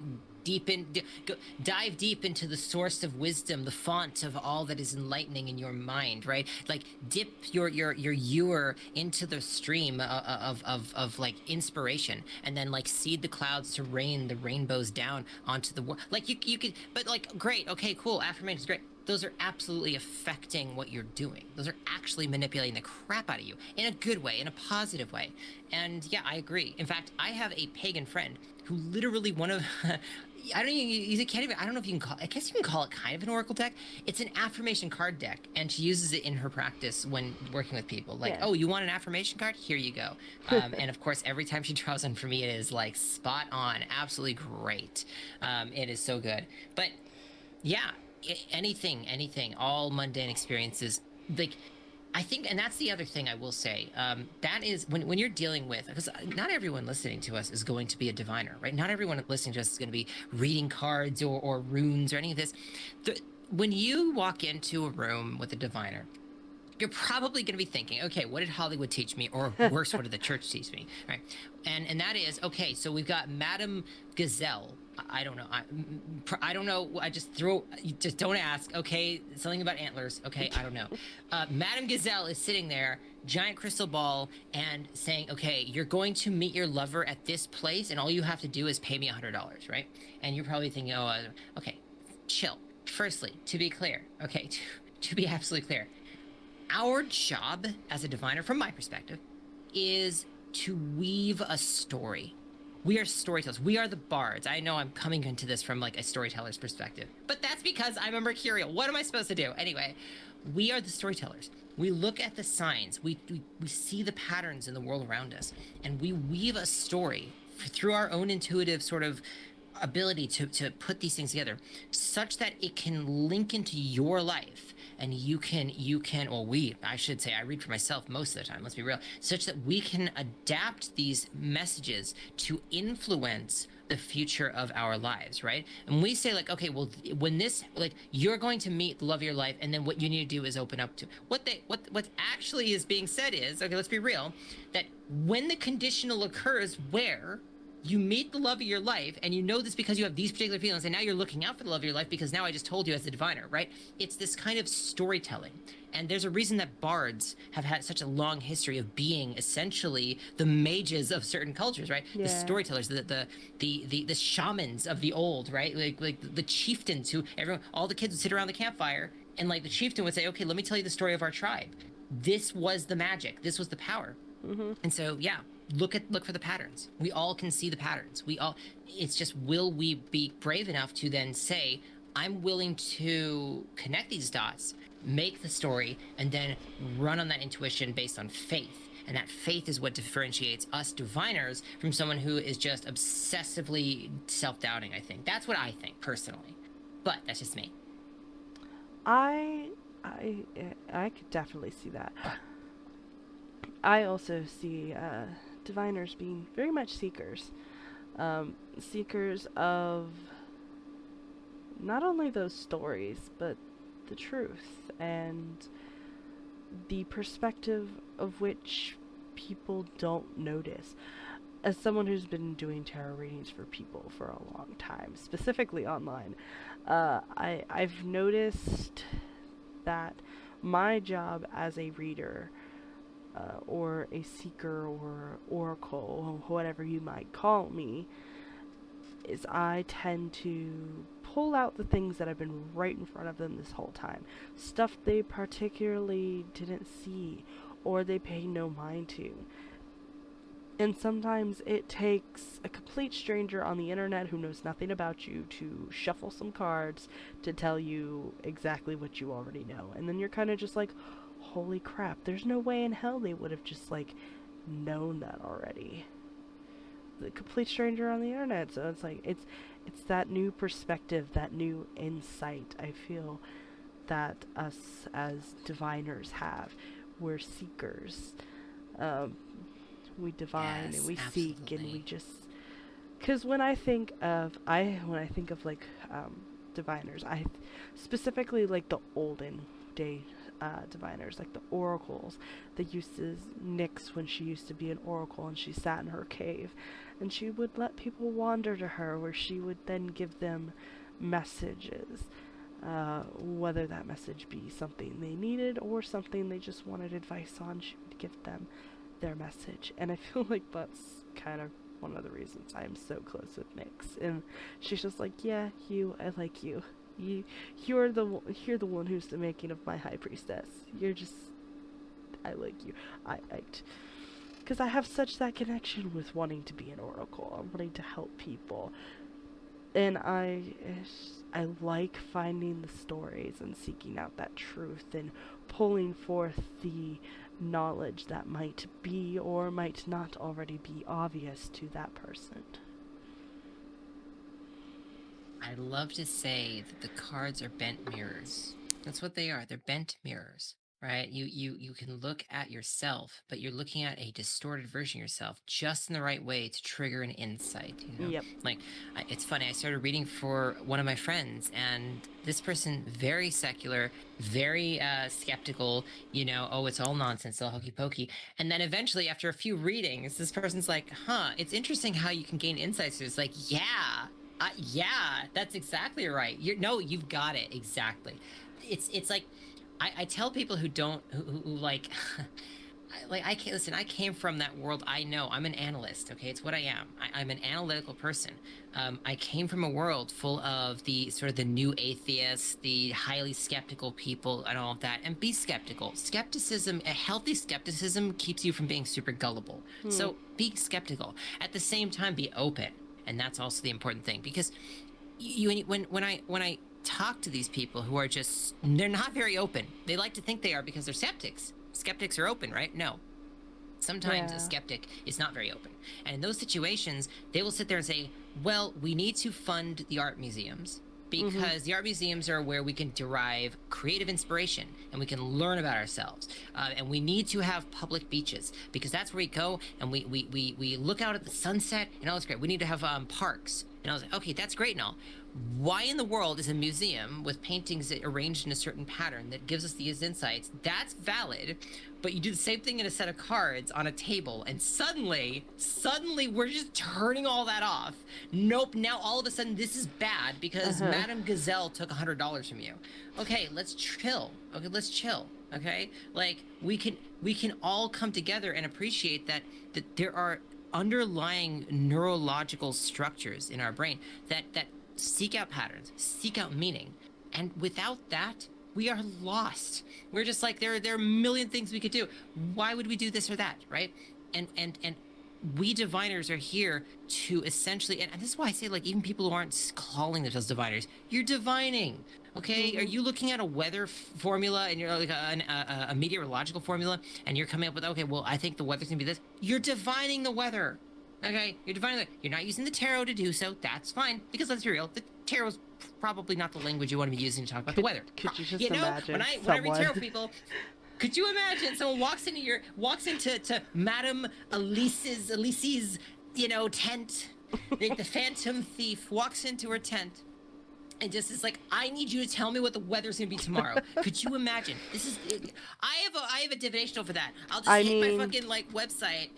Speaker 1: dive deep into the source of wisdom, the font of all that is enlightening in your mind, right? Like dip your ewer into the stream of like inspiration, and then like seed the clouds to rain the rainbows down onto the world. Like you could, but like great, okay, cool, affirmations, great. Those are absolutely affecting what you're doing. Those are actually manipulating the crap out of you in a good way, in a positive way. And yeah, I agree. In fact, I have a pagan friend who literally one of I don't even you can't even I don't know if you can call I guess you can call it kind of an oracle deck. It's an affirmation card deck, and she uses it in her practice when working with people. Like,
Speaker 2: Yeah.
Speaker 1: oh, you want an affirmation card? Here you go. And of course, every time she draws one for me, it is like spot on, absolutely great. It is so good. But yeah, anything, all mundane experiences. Like, I think, and that's the other thing I will say. That is when you're dealing with, because not everyone listening to us is going to be a diviner, right? Not everyone listening to us is going to be reading cards or runes or any of this. When you walk into a room with a diviner, you're probably going to be thinking, okay, what did Hollywood teach me? Or worse, what did the church teach me? Right. And that is, okay, so we've got Madame Gazelle. I don't know. I don't know. I just just don't ask. Okay. Something about antlers. Okay. I don't know. Madame Gazelle is sitting there, giant crystal ball, and saying, okay, you're going to meet your lover at this place, and all you have to do is pay me $100, right? And you're probably thinking, oh, okay, chill. Firstly, to be clear, okay, to be absolutely clear, our job as a diviner, from my perspective, is to weave a story. We are storytellers. We are the bards. I know I'm coming into this from like a storyteller's perspective, but that's because I'm a mercurial. What am I supposed to do? Anyway, we are the storytellers. We look at the signs. We see the patterns in the world around us, and we weave a story through our own intuitive sort of ability to put these things together such that it can link into your life, and you can well, I should say, I read for myself most of the time, let's be real, such that we can adapt these messages to influence the future of our lives, right? And we say like, okay, well, when this, like, you're going to meet the love of your life, and then what you need to do is open up to what actually is being said is, okay, let's be real, that when the conditional occurs where you meet the love of your life, and you know this because you have these particular feelings, and now you're looking out for the love of your life because now I just told you as the diviner, right? It's this kind of storytelling. And there's a reason that bards have had such a long history of being essentially the mages of certain cultures, right?
Speaker 2: Yeah.
Speaker 1: The storytellers, the shamans of the old, right? Like the chieftains who all the kids would sit around the campfire, and like the chieftain would say, okay, let me tell you the story of our tribe. This was the magic. This was the power.
Speaker 2: Mm-hmm.
Speaker 1: And so, yeah, look for the patterns. We all can see the patterns. It's just, will we be brave enough to then say, I'm willing to connect these dots, make the story, and then run on that intuition based on faith. And that faith is what differentiates us diviners from someone who is just obsessively self-doubting, I think. That's what I think, personally. But that's just me.
Speaker 2: I could definitely see that. I also see diviners being very much seekers. Seekers of not only those stories, but the truth and the perspective of which people don't notice. As someone who's been doing tarot readings for people for a long time, specifically online, I've noticed that my job as a reader, or a seeker or oracle, whatever you might call me, is I tend to pull out the things that have been right in front of them this whole time. Stuff they particularly didn't see or they pay no mind to. And sometimes it takes a complete stranger on the internet who knows nothing about you to shuffle some cards to tell you exactly what you already know. And then you're kind of just like, holy crap, there's no way in hell they would have just, like, known that already. The complete stranger on the internet. So it's like, it's that new perspective, that new insight I feel that us as diviners have. We're seekers. We divine,
Speaker 1: Yes,
Speaker 2: and we
Speaker 1: absolutely.
Speaker 2: seek, and we just, because when I think of like diviners, I specifically like the olden day diviners, like the oracles that used to Nyx, when she used to be an oracle and she sat in her cave and she would let people wander to her, where she would then give them messages, whether that message be something they needed or something they just wanted advice on. She would give them their message. And I feel like that's kind of one of the reasons I'm so close with Nyx. And she's just like, yeah, I like you. You're the one who's the making of my high priestess. I like you. Because I have such that connection with wanting to be an oracle. I'm wanting to help people. And I like finding the stories and seeking out that truth and pulling forth the knowledge that might be or might not already be obvious to that person.
Speaker 1: I love to say that the cards are bent mirrors. That's what they are. They're bent mirrors, right? You can look at yourself, but you're looking at a distorted version of yourself just in the right way to trigger an insight, you know?
Speaker 2: Yep.
Speaker 1: Like, it's funny, I started reading for one of my friends, and this person, very secular, very skeptical, you know, oh, it's all nonsense, all hokey pokey. And then eventually, after a few readings, this person's like, it's interesting how you can gain insights. It's like, yeah, that's exactly right. You've got it exactly. It's like, I tell people who like, I can't listen. I came from that world. I know I'm an analyst. Okay, it's what I am. I'm an analytical person. I came from a world full of the sort of the new atheists, the highly skeptical people, and all of that. And be skeptical. Skepticism, a healthy skepticism, keeps you from being super gullible. So be skeptical. At the same time, be open. And that's also the important thing, because when I talk to these people who are just, they're not very open. They like to think they are because they're skeptics. Skeptics are open, right? No. Sometimes a skeptic is not very open. And in those situations, they will sit there and say, well, we need to fund the art museums because the art museums are where we can derive creative inspiration and we can learn about ourselves. And we need to have public beaches because that's where we go and we look out at the sunset and all that's great. We need to have parks. And I was like, okay, that's great and all. Why in the world is a museum with paintings arranged in a certain pattern that gives us these insights? That's valid, but you do the same thing in a set of cards on a table, and suddenly we're just turning all that off. Nope, now all of a sudden this is bad because Madame Gazelle took $100 from you. Okay, let's chill. Okay, let's chill. Okay, like we can all come together and appreciate that there are underlying neurological structures in our brain that seek out patterns, seek out meaning. And without that, we are lost. We're just like, there are a million things we could do. Why would we do this or that, right? And we diviners are here to essentially, and this is why I say, like, even people who aren't calling themselves diviners, you're divining. Okay, are you looking at a weather formula and you're like a meteorological formula and you're coming up with, okay, well, I think the weather's gonna be this. You're divining the weather. Okay, you're divining it. You're not using the tarot to do so. That's fine, because let's be real, the tarot's probably not the language you want to be using to talk about the weather.
Speaker 2: Could you just
Speaker 1: imagine when I read tarot people, Could you imagine someone walks into Madame Alice's, tent, like the Phantom Thief walks into her tent and just is like, I need you to tell me what the weather's gonna be tomorrow. Could you imagine? I have a divination over that. I'll just hit my fucking website,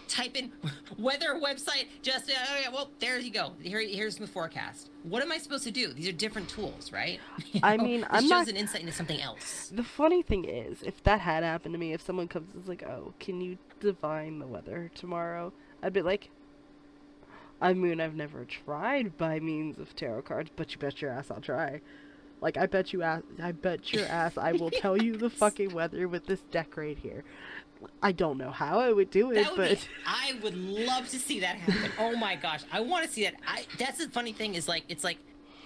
Speaker 1: type in weather website, just well, there you go. Here's the forecast. What am I supposed to do? These are different tools, right?
Speaker 2: I'm
Speaker 1: shows
Speaker 2: not
Speaker 1: an insight into something else.
Speaker 2: The funny thing is, if that had happened to me, if someone comes and is like, oh, can you divine the weather tomorrow? I'd be like, I mean, I've never tried by means of tarot cards, but you bet your ass I'll try. Like, I bet your ass I will tell you the fucking weather with this deck right here. I don't know how I would do it,
Speaker 1: I would love to see that happen. Oh my gosh, I want to see that. That's the funny thing is, like, it's like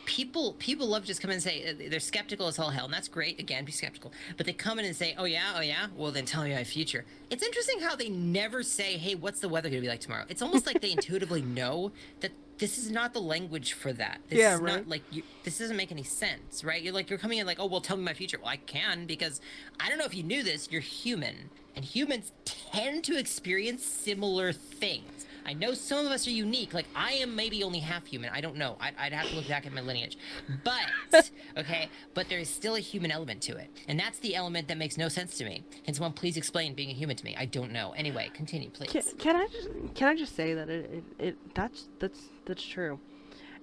Speaker 1: people love to just come in and say they're skeptical as all hell, and that's great. Again, be skeptical, but they come in and say, oh yeah, well then tell me my future. It's interesting how they never say, hey, what's the weather gonna be like tomorrow? It's almost like they intuitively know that this is not the language for that. This is
Speaker 2: right.
Speaker 1: Not like this doesn't make any sense, right? You're coming in like, oh well, tell me my future. Well, I can, because I don't know if you knew this, you're human, and humans tend to experience similar things. I know some of us are unique. Like, I am maybe only half human. I don't know. I'd have to look back at my lineage. But, okay, but there is still a human element to it. And that's the element that makes no sense to me. Can someone please explain being a human to me? I don't know. Anyway, continue, please.
Speaker 2: Can I just say that that's true.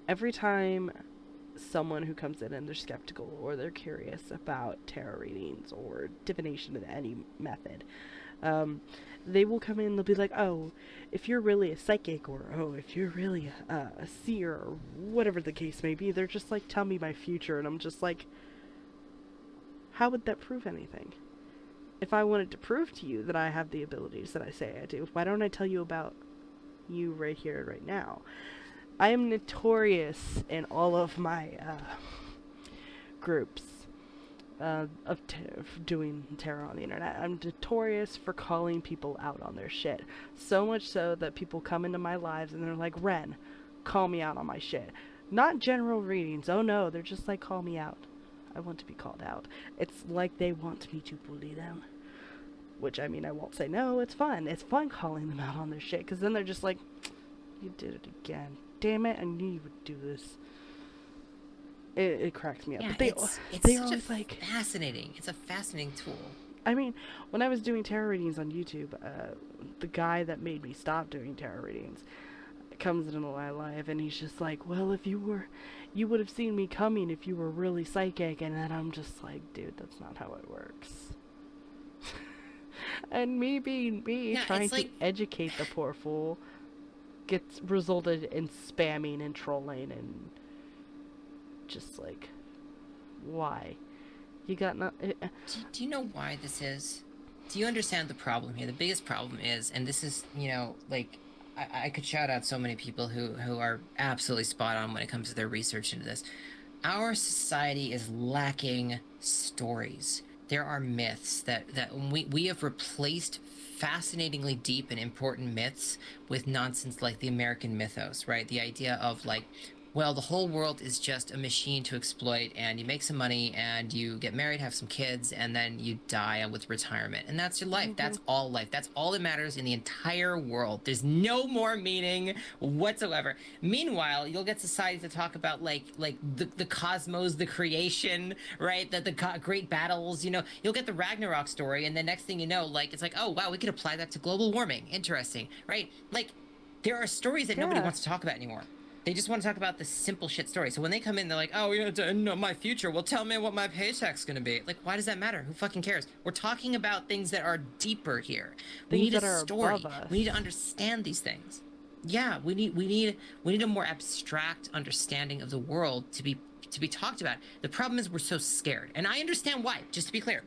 Speaker 2: Every time someone who comes in and they're skeptical or they're curious about tarot readings or divination in any method, they will come in and they'll be like, oh, if you're really a psychic, or oh, if you're really a seer, or whatever the case may be, they're just like, tell me my future. And I'm just like, how would that prove anything? If I wanted to prove to you that I have the abilities that I say I do, why don't I tell you about you right here, right now? I am notorious in all of my groups of doing tarot on the internet. I'm notorious for calling people out on their shit. So much so that people come into my lives and they're like, Ren, call me out on my shit. Not general readings. Oh no, they're just like, call me out. I want to be called out. It's like they want me to bully them. Which, I mean, I won't say no. It's fun. It's fun calling them out on their shit. Because then they're just like, you did it again. Damn it, I knew you would do this. It cracks me up.
Speaker 1: Yeah,
Speaker 2: but they
Speaker 1: it's like fascinating. It's a fascinating tool.
Speaker 2: I mean, when I was doing tarot readings on YouTube, the guy that made me stop doing tarot readings comes into my life and he's just like, well, if you would have seen me coming if you were really psychic. And then I'm just like, dude, that's not how it works. And me being me, trying to educate the poor fool, gets resulted in spamming and trolling and just like, why? You got no.
Speaker 1: Do you know why this is? Do you understand the problem here? The biggest problem is, and this is, like, I could shout out so many people who are absolutely spot on when it comes to their research into this. Our society is lacking stories. There are myths that we have replaced fascinatingly deep and important myths with nonsense like the American mythos, right? The idea of like, well, the whole world is just a machine to exploit, and you make some money and you get married, have some kids, and then you die with retirement. And that's your life. Mm-hmm. That's all life. That's all that matters in the entire world. There's no more meaning whatsoever. Meanwhile, you'll get society to talk about like the cosmos, the creation, right? The great battles, You'll get the Ragnarok story, and the next thing you know, like, it's like, oh, wow, we could apply that to global warming. Interesting, right? Like, there are stories that nobody wants to talk about anymore. They just want to talk about the simple shit story. So when they come in, they're like, oh, you know my future. Well, tell me what my paycheck's going to be. Like, why does that matter? Who fucking cares? We're talking about things that are deeper here. We need a story. We need to understand these things. Yeah, we need a more abstract understanding of the world to be talked about. The problem is we're so scared. And I understand why, just to be clear.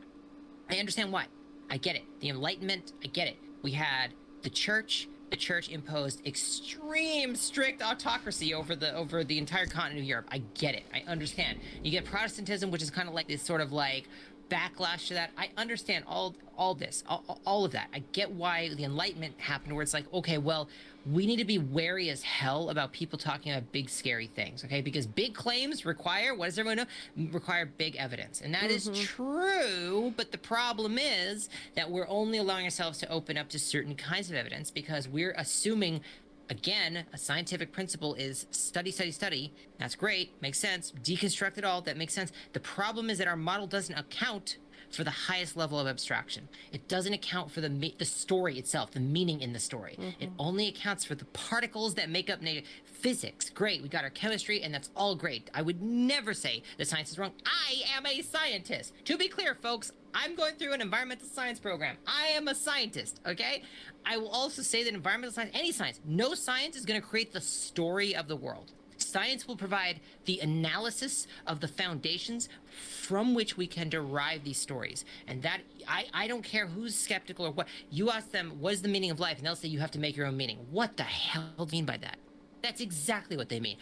Speaker 1: I understand why. I get it. The Enlightenment, I get it. We had the church. The church imposed extreme strict autocracy over the entire continent of Europe. I get it. I understand. You get Protestantism, which is kind of like this sort of like backlash to that. I understand all this, all of that. I get why the Enlightenment happened, where it's like, okay, well, we need to be wary as hell about people talking about big, scary things, okay? Because big claims require, what does everyone know? Require big evidence. And that is true, but the problem is that we're only allowing ourselves to open up to certain kinds of evidence because we're assuming, again, a scientific principle is study, study, study. That's great, makes sense. Deconstruct it all, that makes sense. The problem is that our model doesn't account for the highest level of abstraction. It doesn't account for the story itself, the meaning in the story. It only accounts for the particles that make up nature. Physics, great. We got our chemistry, and that's all great. I would never say that science is wrong. I am a scientist. To be clear, folks, I'm going through an environmental science program. I am a scientist, okay? I will also say that environmental science, any science, no science is going to create the story of the world. Science will provide the analysis of the foundations from which we can derive these stories. And that, I don't care who's skeptical or what. You ask them, what is the meaning of life? And they'll say, you have to make your own meaning. What the hell do you mean by that? That's exactly what they mean.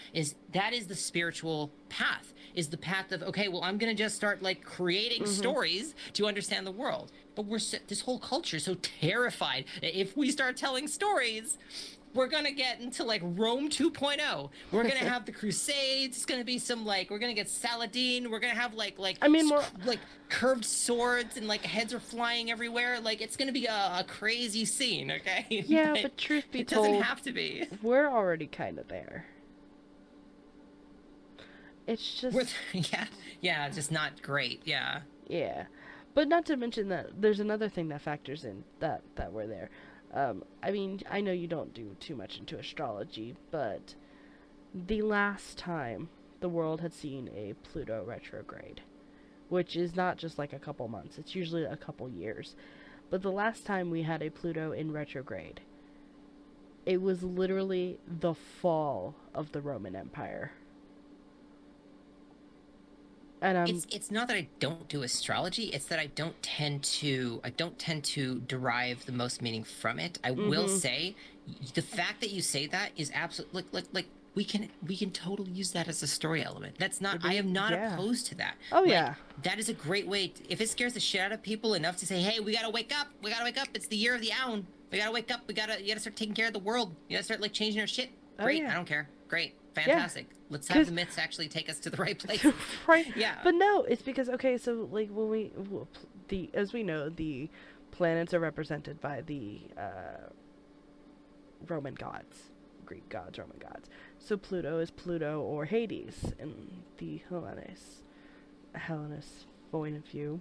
Speaker 1: That is the spiritual path. Is the path of, okay, well, I'm going to just start like creating stories to understand the world. But this whole culture is so terrified that if we start telling stories, we're going to get into like Rome 2.0. We're going to have the Crusades. It's going to be some like, we're going to get Saladin. We're going to have like curved swords and like heads are flying everywhere. Like it's going to be a crazy scene, okay?
Speaker 2: Yeah, but truth be told,
Speaker 1: it doesn't have to be.
Speaker 2: We're already kind of there. It's just...
Speaker 1: yeah, just not great, yeah.
Speaker 2: Yeah. But not to mention that there's another thing that factors in that we're there. I mean, I know you don't do too much into astrology, but the last time the world had seen a Pluto retrograde, which is not just like a couple months, it's usually a couple years. But the last time we had a Pluto in retrograde, it was literally the fall of the Roman Empire. And
Speaker 1: it's not that I don't do astrology, it's that I don't tend to derive the most meaning from it. I will say the fact that you say that is absolutely like we can totally use that as a story element. That's not, I am not opposed to that.
Speaker 2: Oh,
Speaker 1: like,
Speaker 2: yeah.
Speaker 1: That is a great way if it scares the shit out of people enough to say, hey, we gotta wake up, it's the year of the owl, we gotta wake up, you gotta start taking care of the world, you gotta start like changing our shit. Great. I don't care. Great. Fantastic. Yeah. Let's have the myths actually take us to the right place.
Speaker 2: Right.
Speaker 1: Yeah.
Speaker 2: But no, it's because, okay, so like when as we know, the planets are represented by the Roman gods, Greek gods, Roman gods. So Pluto is Pluto or Hades in the Hellenist point of view.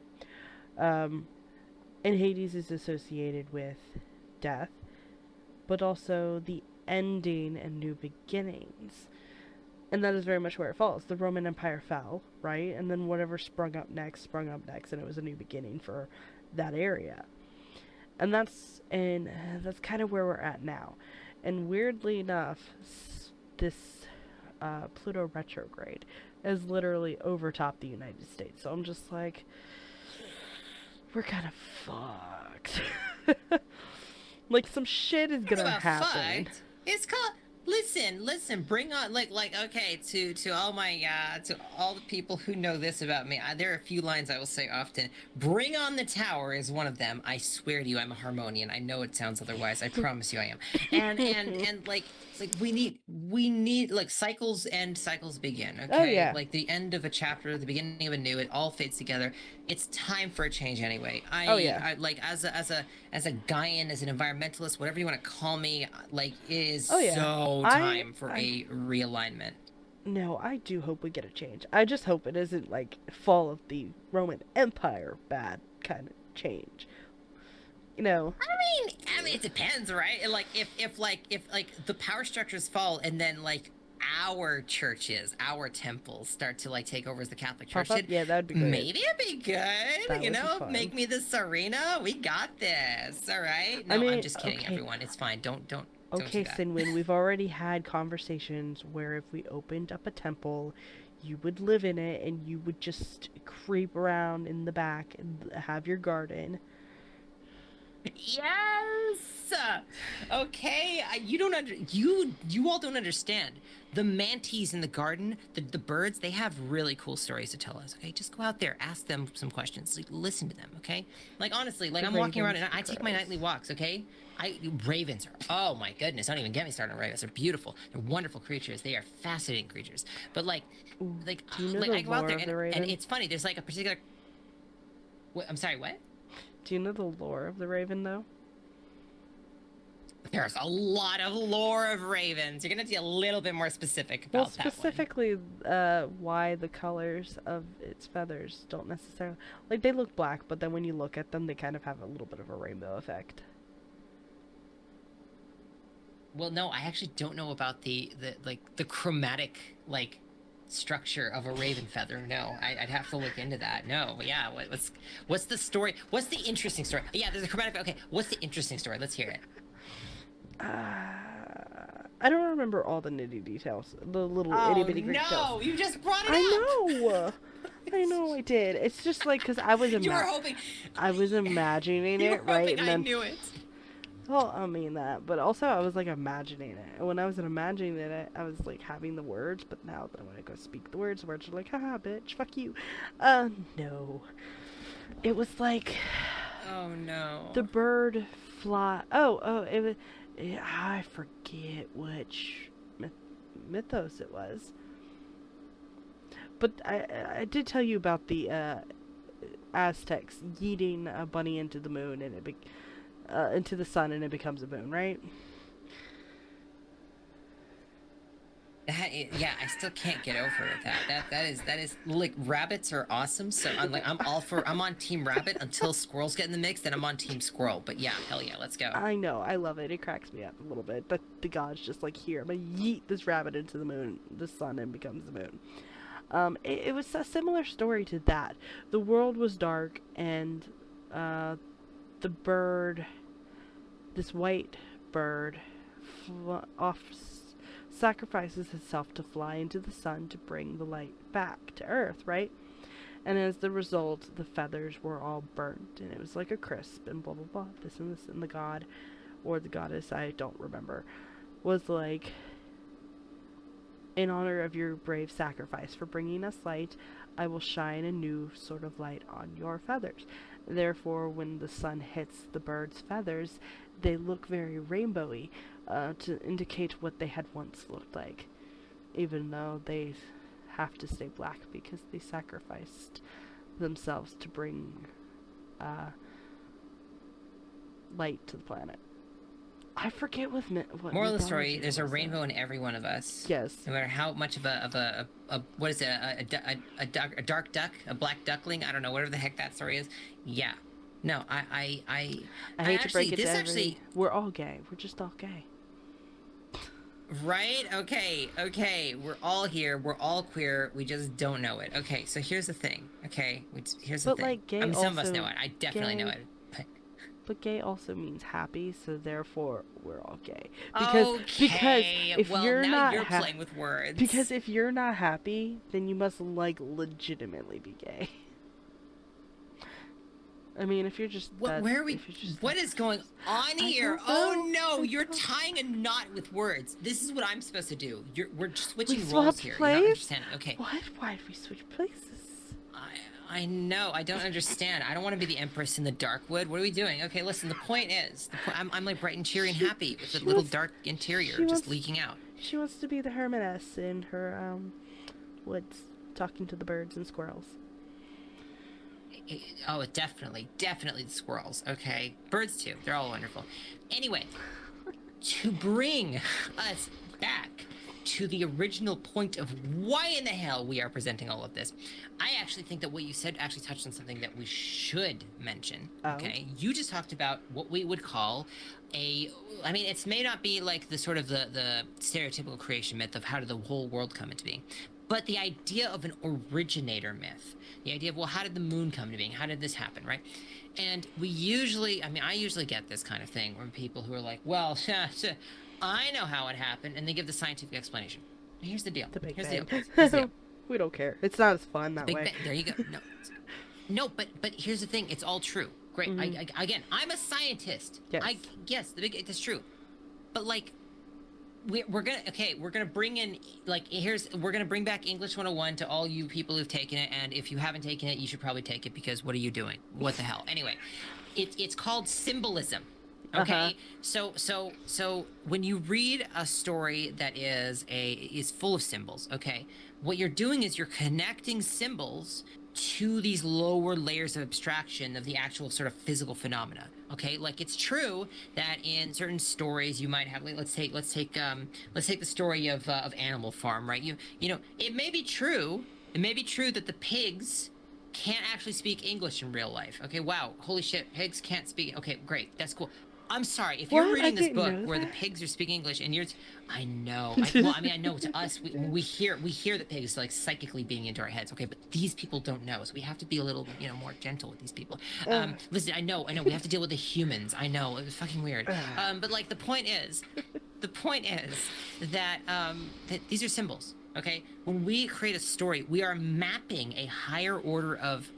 Speaker 2: And Hades is associated with death, but also the ending and new beginnings. And that is very much where it falls. The Roman Empire fell, right? And then whatever sprung up next, and it was a new beginning for that area. And that's kind of where we're at now. And weirdly enough, this Pluto retrograde has literally overtopped the United States. So I'm just like, we're kind of fucked. Like, some shit is gonna happen.
Speaker 1: Fucked. It's called, listen, bring on, like, okay, to all my, to all the people who know this about me, there are a few lines I will say often. Bring on the tower is one of them. I swear to you, I'm a harmonian. I know it sounds otherwise. I promise you I am. And like we need, like, cycles end, cycles begin, okay?
Speaker 2: Oh, yeah.
Speaker 1: Like, the end of a chapter, the beginning of a new, it all fades together. It's time for a change anyway. I like, as a Gaian, as an environmentalist, whatever you want to call me, like, it is so time for a realignment.
Speaker 2: No, I do hope we get a change. I just hope it isn't like fall of the Roman Empire bad kind of change. You know.
Speaker 1: I mean, it depends, right? Like, if the power structures fall, and then like our churches, our temples start to like take over as the Catholic Church did,
Speaker 2: yeah, that'd be good.
Speaker 1: Maybe it'd be good. You know, make me the Serena. We got this. All right. No, I'm just kidding, everyone. It's fine. Don't.
Speaker 2: Okay, Sinwin, we've already had conversations where if we opened up a temple, you would live in it and you would just creep around in the back and have your garden.
Speaker 1: Yes. Okay, you all don't understand. The manatees in the garden, the birds, they have really cool stories to tell us. Okay, just go out there, ask them some questions, like, listen to them. Okay, like honestly, like
Speaker 2: The
Speaker 1: I'm walking around
Speaker 2: ravens,
Speaker 1: and I
Speaker 2: the
Speaker 1: take my
Speaker 2: crows.
Speaker 1: nightly walks. Okay, ravens are, oh my goodness, don't even get me started on ravens. They're beautiful. They're wonderful creatures. They are fascinating creatures. But like,
Speaker 2: Ooh,
Speaker 1: like,
Speaker 2: do you know
Speaker 1: like
Speaker 2: the
Speaker 1: I go out
Speaker 2: lore
Speaker 1: there
Speaker 2: of the
Speaker 1: and
Speaker 2: raven?
Speaker 1: it's funny. There's like a particular. What, I'm sorry. What?
Speaker 2: Do you know the lore of the raven, though?
Speaker 1: There's a lot of lore of ravens. You're gonna have to be a little bit more specific
Speaker 2: Well,
Speaker 1: about that one.
Speaker 2: specifically, why the colors of its feathers don't necessarily... Like, they look black, but then when you look at them, they kind of have a little bit of a rainbow effect.
Speaker 1: Well, no, I actually don't know about the chromatic like structure of a raven feather. No, I'd have to look into that. No, yeah, what's the story? What's the interesting story? Yeah, there's a chromatic. Okay, what's the interesting story? Let's hear it.
Speaker 2: I don't remember all the nitty details, the little itty bitty details.
Speaker 1: No, you just brought it up.
Speaker 2: I know, I did. It's just like because I was
Speaker 1: You were hoping.
Speaker 2: I was imagining
Speaker 1: You were
Speaker 2: it, right?
Speaker 1: hoping
Speaker 2: And then,
Speaker 1: I knew it.
Speaker 2: well, I mean that, but also I was like imagining it. And when I was imagining it, I was like having the words. But now that when I go speak the words are like, haha, bitch, fuck you. No. It was like.
Speaker 1: Oh no.
Speaker 2: The bird fly. Oh, it was. I forget which mythos it was. But I did tell you about the Aztecs yeeting a bunny into the moon and into the sun and it becomes a moon, right?
Speaker 1: Yeah, I still can't get over that. That is like rabbits are awesome. So I'm on Team Rabbit until squirrels get in the mix. Then I'm on Team Squirrel. But yeah, hell yeah, let's go.
Speaker 2: I know, I love it. It cracks me up a little bit. But the god's just like, here, I'm gonna yeet this rabbit into the moon, the sun, and becomes the moon. It was a similar story to that. The world was dark, and the bird, this white bird, sacrifices itself to fly into the sun to bring the light back to Earth, right? And as the result, the feathers were all burnt, and it was like a crisp, and blah blah blah. This, and the god, or the goddess, I don't remember, was like, in honor of your brave sacrifice for bringing us light, I will shine a new sort of light on your feathers. Therefore, when the sun hits the bird's feathers, they look very rainbowy, to indicate what they had once looked like, even though they have to stay black because they sacrificed themselves to bring light to the planet. I forget what
Speaker 1: moral of the story: there's a rainbow in every one of us.
Speaker 2: Yes.
Speaker 1: No matter how much of a what is it, a dark duck, a black duckling, I don't know, whatever the heck that story is. Yeah. No, I
Speaker 2: hate to break it to everybody. We're all gay. We're just all gay.
Speaker 1: Right? Okay. We're all here. We're all queer. We just don't know it. Okay, so here's the thing. Okay, here's the thing.
Speaker 2: Like, gay,
Speaker 1: I mean, some of us
Speaker 2: also,
Speaker 1: know it. I definitely know it.
Speaker 2: But gay also means happy, so therefore we're all gay.
Speaker 1: Because
Speaker 2: if you're
Speaker 1: now
Speaker 2: not
Speaker 1: you're playing with words.
Speaker 2: Because if you're not happy, then you must like legitimately be gay. I mean, if you're just
Speaker 1: where are we? What is going on here? Oh no, you're tying a knot with words. This is what I'm supposed to do. We're switching roles here. You're not understanding. Okay.
Speaker 2: What? Why did we switch places?
Speaker 1: I know. I don't understand. I don't want to be the Empress in the dark wood. What are we doing? Okay, listen. The point is, I'm like bright and cheery and happy with a little dark interior just leaking out.
Speaker 2: She wants to be the hermitess in her woods, talking to the birds and squirrels.
Speaker 1: Oh, definitely the squirrels. Okay, birds too. They're all wonderful. Anyway, to bring us back to the original point of why in the hell we are presenting all of this, I actually think that what you said actually touched on something that we should mention. Okay, you just talked about what we would call I mean, it may not be like the sort of the stereotypical creation myth of how did the whole world come into being, but the idea of an originator myth, the idea of, well, how did the moon come to being? How did this happen, right? And I usually get this kind of thing where people who are like, well, I know how it happened, and they give the scientific explanation. Here's the deal. Here's the deal.
Speaker 2: We don't care. It's not as fun that way.
Speaker 1: There you go. No, but here's the thing. It's all true. great. Again, I'm a scientist.
Speaker 2: Yes.
Speaker 1: That's true. But like, we're gonna bring in, like, we're gonna bring back English 101 to all you people who've taken it, and if you haven't taken it, you should probably take it, because what are you doing? What the hell? Anyway, it's called symbolism. Okay, so when you read a story that is full of symbols, okay, what you're doing is you're connecting symbols to these lower layers of abstraction of the actual sort of physical phenomena. Okay, like, it's true that in certain stories you might have, like, let's take the story of Animal Farm, right? You know, it may be true that the pigs can't actually speak English in real life. Okay, wow, holy shit, pigs can't speak. Okay, great, that's cool. I'm sorry, if you're reading this book where the pigs are speaking English and you're... I know. I know to us, we hear the pigs, like, psychically being into our heads, okay? But these people don't know, so we have to be a little, more gentle with these people. Listen, I know, we have to deal with the humans. I know, it was fucking weird. But, like, the point is that, that these are symbols, okay? When we create a story, we are mapping a higher order of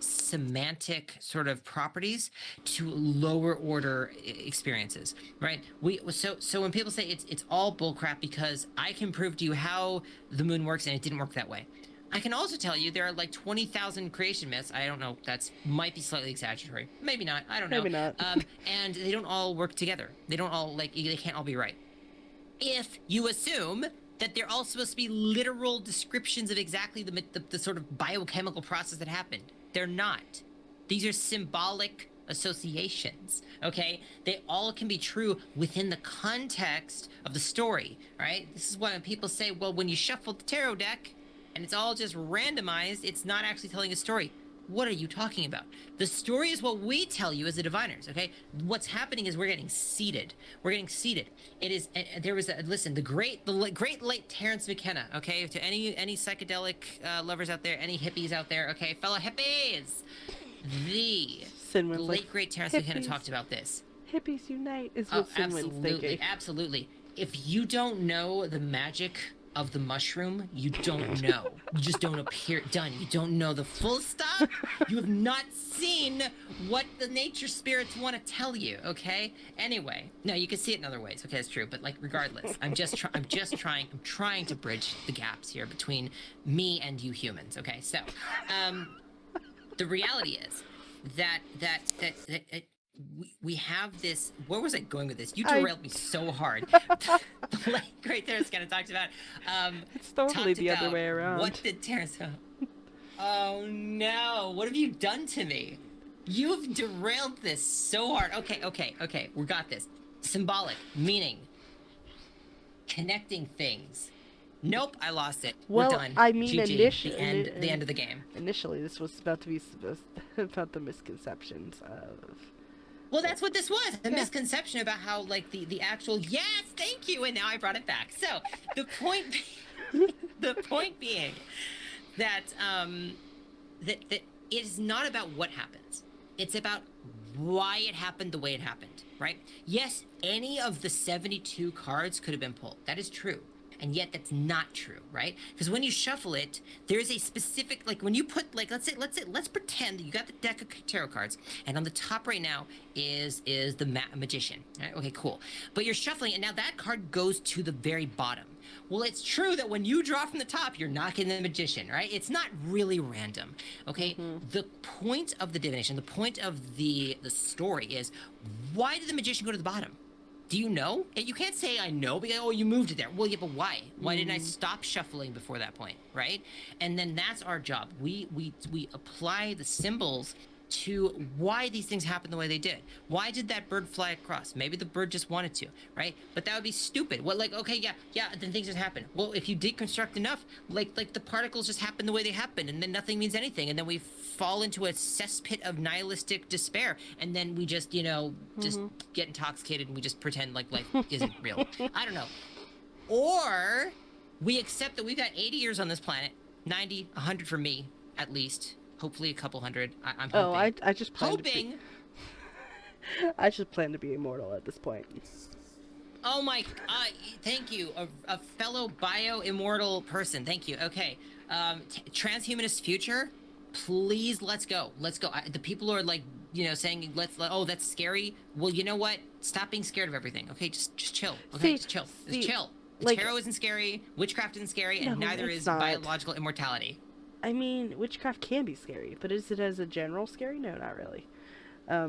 Speaker 1: semantic sort of properties to lower order experiences, right? So when people say it's all bullcrap because I can prove to you how the moon works and it didn't work that way. I can also tell you there are like 20,000 creation myths. I don't know. That's might be slightly exaggeratory. Maybe not. I don't know.
Speaker 2: Maybe not.
Speaker 1: And they don't all work together. They don't all, like, they can't all be right. If you assume that they're all supposed to be literal descriptions of exactly the sort of biochemical process that happened. They're not. These are symbolic associations, okay? They all can be true within the context of the story, right? This is why when people say, well, when you shuffle the tarot deck and it's all just randomized, it's not actually telling a story. What are you talking about? The story is what we tell you as the diviners, okay? What's happening is we're getting seated. We're getting seated. It is, there was the great late Terence McKenna, okay? To any psychedelic lovers out there, any hippies out there, okay? Fellow hippies! The late great Terence McKenna talked about this.
Speaker 2: Hippies unite is what Sinwin's thinking.
Speaker 1: Absolutely. If you don't know the magic of the mushroom, you don't know. You just don't appear done. You don't know the full stop. You have not seen what the nature spirits want to tell you, okay? Anyway, no, you can see it in other ways. Okay, that's true. But, like, regardless, I'm trying to bridge the gaps here between me and you humans, okay? So, the reality is that we have this. Where was I going with this? You derailed me so hard. Like, great Terence kind of talked about.
Speaker 2: It's totally the other way around.
Speaker 1: What did Terence? Oh no! What have you done to me? You've derailed this so hard. Okay. We got this. Symbolic meaning. Connecting things. Nope, I lost it.
Speaker 2: Well,
Speaker 1: we're done.
Speaker 2: I mean,
Speaker 1: GG,
Speaker 2: initially,
Speaker 1: the end of the game.
Speaker 2: Initially, this was about to be about the misconceptions of.
Speaker 1: Well, that's what this was. A misconception about how, like, the actual, yes, thank you, and now I brought it back. So, the point being that, that it is not about what happens. It's about why it happened the way it happened, right? Yes, any of the 72 cards could have been pulled. That is true. And yet that's not true, right? Because when you shuffle it, there's a specific, like, when you put, like, let's pretend that you got the deck of tarot cards, and on the top right now is the magician, right? Okay, cool. But you're shuffling, and now that card goes to the very bottom. Well, it's true that when you draw from the top, you're not getting the magician, right? It's not really random, okay? The point of the divination, the point of the story is, why did the magician go to the bottom? Do you know? You can't say I know because, oh, you moved it there. Well, yeah, but why? Why didn't I stop shuffling before that point, right? And then that's our job. We apply the symbols to why these things happen the way they did. Why did that bird fly across? Maybe the bird just wanted to, right? But that would be stupid. Well, like, okay, yeah, then things just happen. Well, if you deconstruct enough, like the particles just happen the way they happen, and then nothing means anything, and then we fall into a cesspit of nihilistic despair, and then we just, just get intoxicated and we just pretend like life isn't real. I don't know. Or we accept that we've got 80 years on this planet, 90, 100 for me, at least. Hopefully a couple hundred. I'm hoping.
Speaker 2: Oh, I just plan I just plan to be immortal at this point.
Speaker 1: Oh my, thank you. A fellow bio-immortal person. Thank you. Okay. Transhumanist future? please, let's go. Let's go. The people are like, saying, oh, that's scary. Well, you know what? Stop being scared of everything. Okay, just chill. Okay, just chill. Just chill. Tarot isn't scary. Witchcraft isn't scary, and neither is biological immortality.
Speaker 2: I mean, witchcraft can be scary, but is it as a general scary? No, not really. I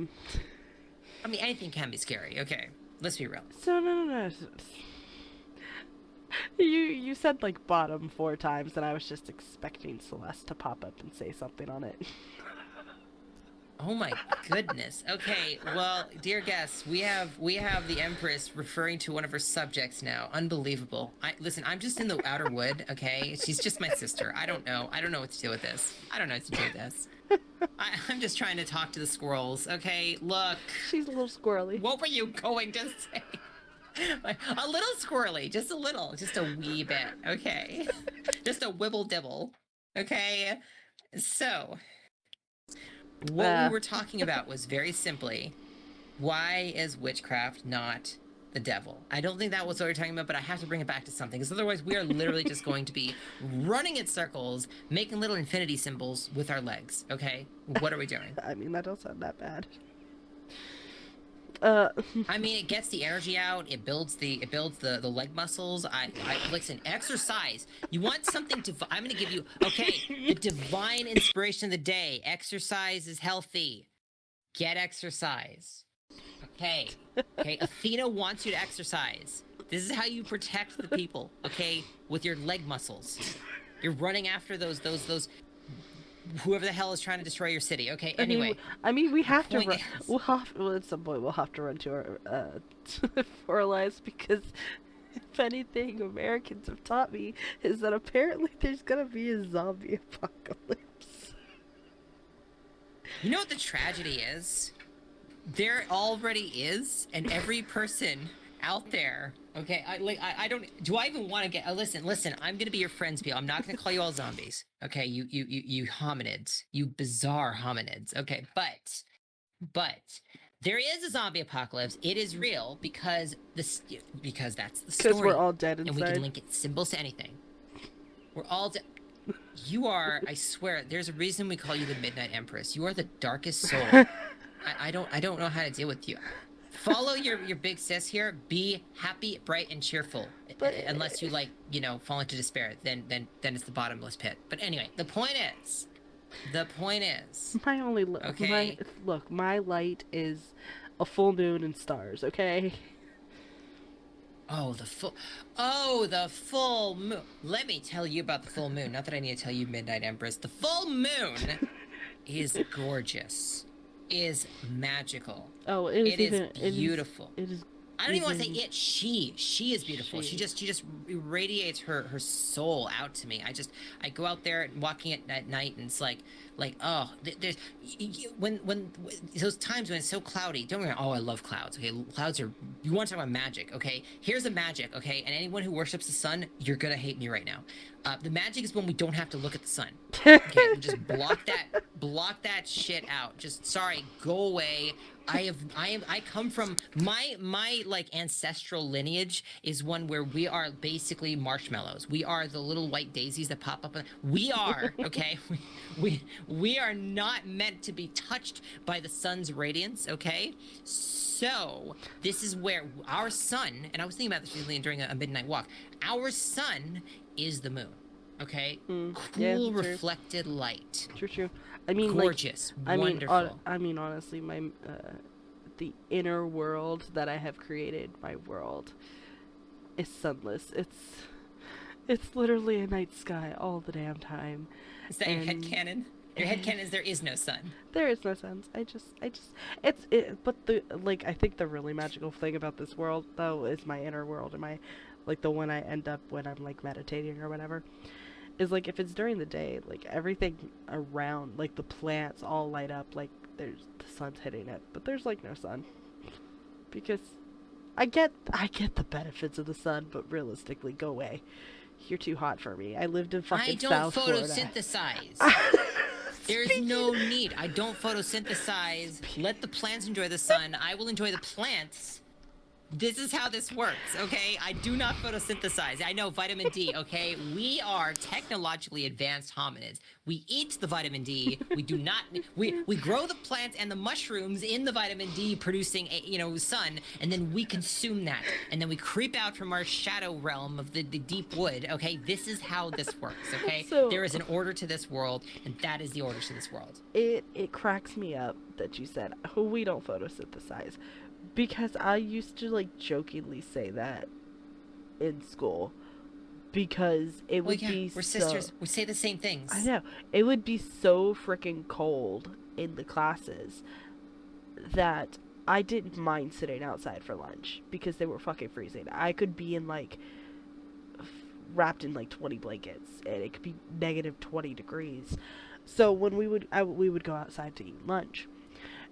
Speaker 1: mean, anything can be scary. Okay, let's be real.
Speaker 2: So no. You said like bottom 4 times, and I was just expecting Celeste to pop up and say something on it.
Speaker 1: Oh my goodness. Okay, well, dear guests, we have the Empress referring to one of her subjects now. Unbelievable. Listen, I'm just in the outer wood, okay? She's just my sister. I don't know what to do with this. I'm just trying to talk to the squirrels, okay? Look.
Speaker 2: She's a little squirrely.
Speaker 1: What were you going to say? A little squirrely, just a little, just a wee bit, okay? Just a wibble dibble, okay? So, what we were talking about was very simply, why is witchcraft not the devil? I don't think that was what we were talking about, but I have to bring it back to something, because otherwise we are literally just going to be running in circles, making little infinity symbols with our legs, okay? What are we doing?
Speaker 2: I mean, that don't sound that bad.
Speaker 1: I mean, it gets the energy out. It builds the leg muscles. I listen. Exercise. You want something to? I'm going to give you. Okay, the divine inspiration of the day. Exercise is healthy. Get exercise. Okay. Athena wants you to exercise. This is how you protect the people. Okay, with your leg muscles. You're running after those. Whoever the hell is trying to destroy your city. Okay, anyway.
Speaker 2: I mean, we have to run. Well, at some point, we'll have to run to our for our lives, because if anything Americans have taught me is that apparently there's gonna be a zombie apocalypse.
Speaker 1: You know what the tragedy is? There already is, and every person out there. Okay, I don't. Do I even want to get? Listen. I'm gonna be your friends, people. I'm not gonna call you all zombies. Okay, you hominids, you bizarre hominids. Okay, but there is a zombie apocalypse. It is real because that's the story.
Speaker 2: Because we're all dead inside.
Speaker 1: And we can link it symbols to anything. We're all dead. You are. I swear. There's a reason we call you the Midnight Empress. You are the darkest soul. I don't know how to deal with you. Follow your big sis here. Be happy, bright, and cheerful. But, unless you fall into despair, then it's the bottomless pit. But anyway, the point is,
Speaker 2: my only my light is a full moon and stars. Okay.
Speaker 1: Oh, the full moon. Let me tell you about the full moon. Not that I need to tell you, Midnight Empress. The full moon is gorgeous. Is magical.
Speaker 2: Oh,
Speaker 1: it is beautiful.
Speaker 2: It is.
Speaker 1: I don't even want to say it. She is beautiful. She just radiates her soul out to me. I go out there walking at night, and it's like oh, there's when those times when it's so cloudy. Don't get me wrong. Oh, I love clouds. Okay, clouds are. You want to talk about magic? Okay, here's the magic. Okay, and anyone who worships the sun, you're gonna hate me right now. The magic is when we don't have to look at the sun. Okay, just block that shit out. Just sorry, go away. I come from my ancestral lineage is one where we are basically marshmallows. We are the little white daisies that pop up. We are okay. We are not meant to be touched by the sun's radiance. Okay, so this is where our sun, and I was thinking about this recently during a midnight walk. Our sun is the moon. Okay, cool reflected light.
Speaker 2: True. I mean,
Speaker 1: gorgeous, wonderful.
Speaker 2: I mean, honestly, my the inner world that I have created, my world, is sunless. It's literally a night sky all the damn time.
Speaker 1: Is that your headcanon? Your headcanon is there is no sun.
Speaker 2: There is no sun. But I think the really magical thing about this world, though, is my inner world, and my, the one I end up when I'm, meditating or whatever. Is if it's during the day, everything around, the plants all light up, the sun's hitting it, but there's no sun, because I get the benefits of the sun, but realistically, go away. You're too hot for me. I lived in fucking South Florida.
Speaker 1: I don't photosynthesize. There's no need. I don't photosynthesize. Let the plants enjoy the sun. I will enjoy the plants. This is how this works, okay? I do not photosynthesize. I know vitamin D, okay? We are technologically advanced hominids. We eat the vitamin D. We do not. We grow the plants and the mushrooms in the vitamin D producing, sun, and then we consume that, and then we creep out from our shadow realm of the deep wood. Okay, this is how this works. Okay,
Speaker 2: So-
Speaker 1: there is an order to this world, and that is the order to this world.
Speaker 2: It cracks me up that you said, oh, we don't photosynthesize. Because I used to, like, jokingly say that in school. Because it would be
Speaker 1: we're
Speaker 2: so...
Speaker 1: sisters. We say the same things.
Speaker 2: I know. It would be so freaking cold in the classes that I didn't mind sitting outside for lunch. Because they were fucking freezing. I could be in, like, wrapped in, like, 20 blankets. And it could be negative 20 degrees. So when we would go outside to eat lunch.